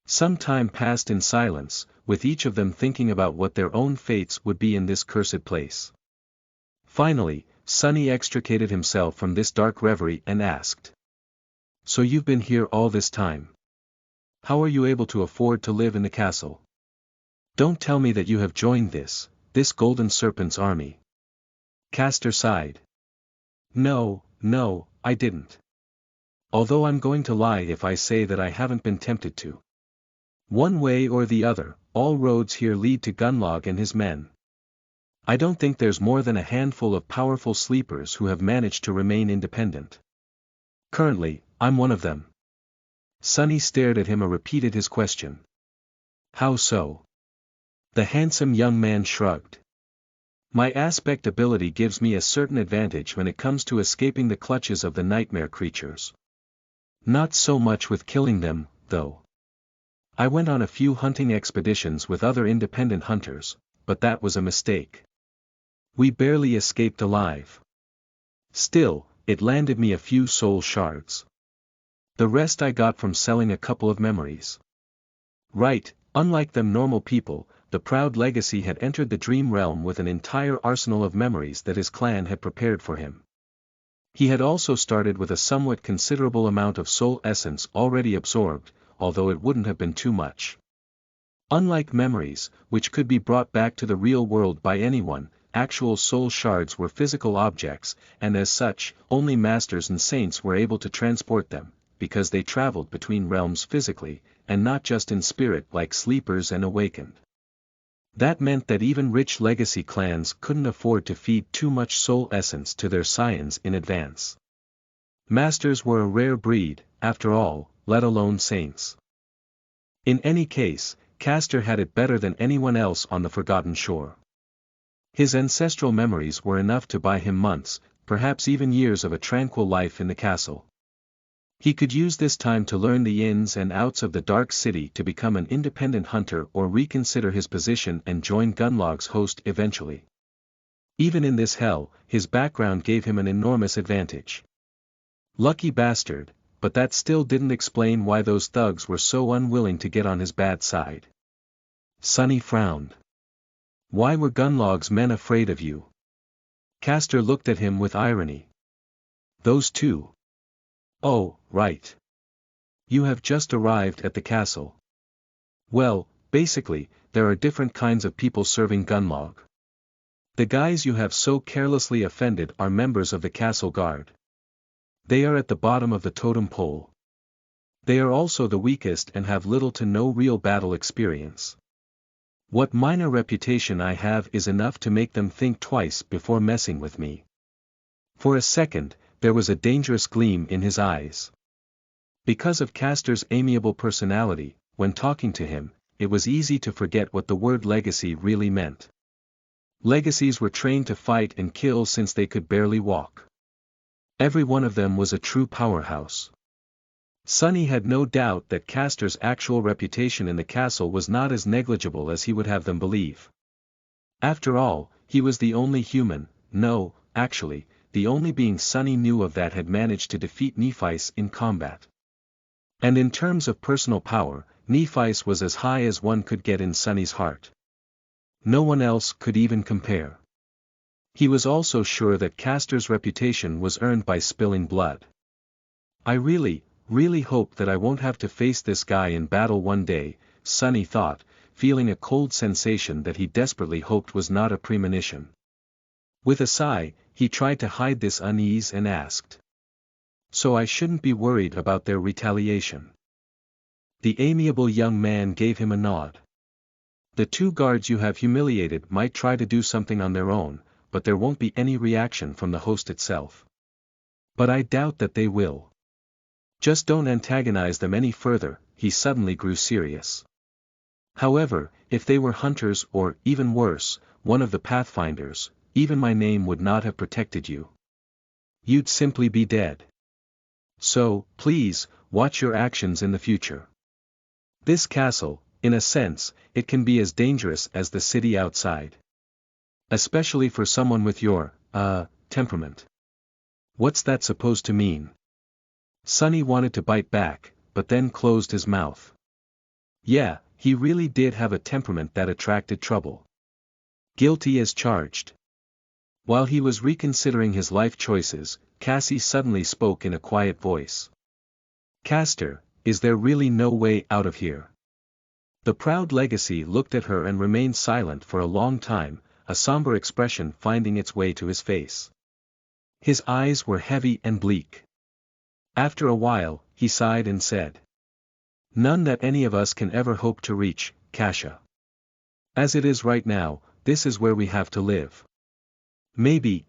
Some time passed in silence, with each of them thinking about what their own fates would be in this cursed place. Finally, Sonny extricated himself from this dark reverie and asked. So you've been here all this time? How are you able to afford to live in the castle? Don't tell me that you have joined this Golden Serpent's army. Castor sighed. No, I didn't. Although I'm going to lie if I say that I haven't been tempted to. One way or the other, all roads here lead to Gunlog and his men. I don't think there's more than a handful of powerful sleepers who have managed to remain independent. Currently, I'm one of them. Sonny stared at him and repeated his question. How so? The handsome young man shrugged. My aspect ability gives me a certain advantage when it comes to escaping the clutches of the nightmare creatures. Not so much with killing them, though. I went on a few hunting expeditions with other independent hunters, but that was a mistake. We barely escaped alive. Still, it landed me a few soul shards. The rest I got from selling a couple of memories. Right, unlike them normal people, the proud legacy had entered the dream realm with an entire arsenal of memories that his clan had prepared for him. He had also started with a somewhat considerable amount of soul essence already absorbed, although it wouldn't have been too much. Unlike memories, which could be brought back to the real world by anyone, actual soul shards were physical objects, and as such, only masters and saints were able to transport them, because they traveled between realms physically, and not just in spirit like sleepers and awakened. That meant that even rich legacy clans couldn't afford to feed too much soul essence to their scions in advance. Masters were a rare breed, after all, let alone saints. In any case, Castor had it better than anyone else on the Forgotten Shore. His ancestral memories were enough to buy him months, perhaps even years of a tranquil life in the castle. He could use this time to learn the ins and outs of the Dark City to become an independent hunter or reconsider his position and join Gunlog's host eventually. Even in this hell, his background gave him an enormous advantage. Lucky bastard, but that still didn't explain why those thugs were so unwilling to get on his bad side. Sonny frowned. Why were Gunlog's men afraid of you? Castor looked at him with irony. Those two. Oh, right. You have just arrived at the castle. Well, basically, there are different kinds of people serving Gunlog. The guys you have so carelessly offended are members of the castle guard. They are at the bottom of the totem pole. They are also the weakest and have little to no real battle experience. What minor reputation I have is enough to make them think twice before messing with me. For a second, there was a dangerous gleam in his eyes. Because of Castor's amiable personality, when talking to him, it was easy to forget what the word legacy really meant. Legacies were trained to fight and kill since they could barely walk. Every one of them was a true powerhouse. Sonny had no doubt that Castor's actual reputation in the castle was not as negligible as he would have them believe. After all, he was the only human, no, actually, the only being Sonny knew of that had managed to defeat Nephice in combat. And in terms of personal power, Nephice was as high as one could get in Sonny's heart. No one else could even compare. He was also sure that Castor's reputation was earned by spilling blood. I really hope that I won't have to face this guy in battle one day, Sonny thought, feeling a cold sensation that he desperately hoped was not a premonition. With a sigh, he tried to hide this unease and asked. So I shouldn't be worried about their retaliation. The amiable young man gave him a nod. The 2 guards you have humiliated might try to do something on their own, but there won't be any reaction from the host itself. But I doubt that they will. Just don't antagonize them any further. He suddenly grew serious. However, if they were hunters or, even worse, one of the Pathfinders, even my name would not have protected you. You'd simply be dead. So, please, watch your actions in the future. This castle, in a sense, it can be as dangerous as the city outside. Especially for someone with your, temperament. What's that supposed to mean? Sonny wanted to bite back, but then closed his mouth. Yeah, he really did have a temperament that attracted trouble. Guilty as charged. While he was reconsidering his life choices, Cassie suddenly spoke in a quiet voice. Castor, is there really no way out of here? The proud legacy looked at her and remained silent for a long time, a somber expression finding its way to his face. His eyes were heavy and bleak. After a while, he sighed and said. None that any of us can ever hope to reach, Kasha. As it is right now, this is where we have to live. Maybe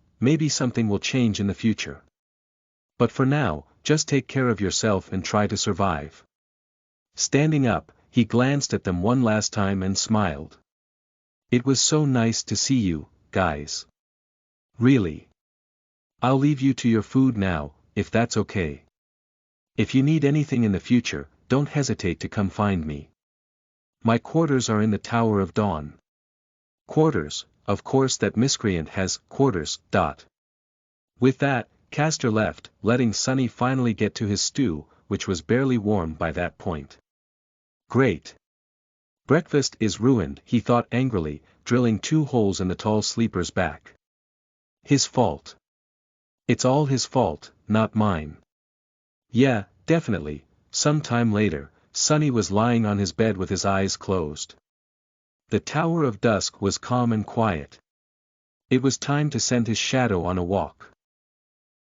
something will change in the future. But for now, just take care of yourself and try to survive. Standing up, he glanced at them one last time and smiled. It was so nice to see you, guys. Really. I'll leave you to your food now, if that's okay. If you need anything in the future, don't hesitate to come find me. My quarters are in the Tower of Dawn. Quarters, of course that miscreant has quarters. With that, Castor left, letting Sonny finally get to his stew, which was barely warm by that point. Great. Breakfast is ruined, he thought angrily, drilling 2 holes in the tall sleeper's back. His fault. It's all his fault, not mine. Yeah, definitely. Some time later, Sonny was lying on his bed with his eyes closed. The Tower of Dusk was calm and quiet. It was time to send his shadow on a walk.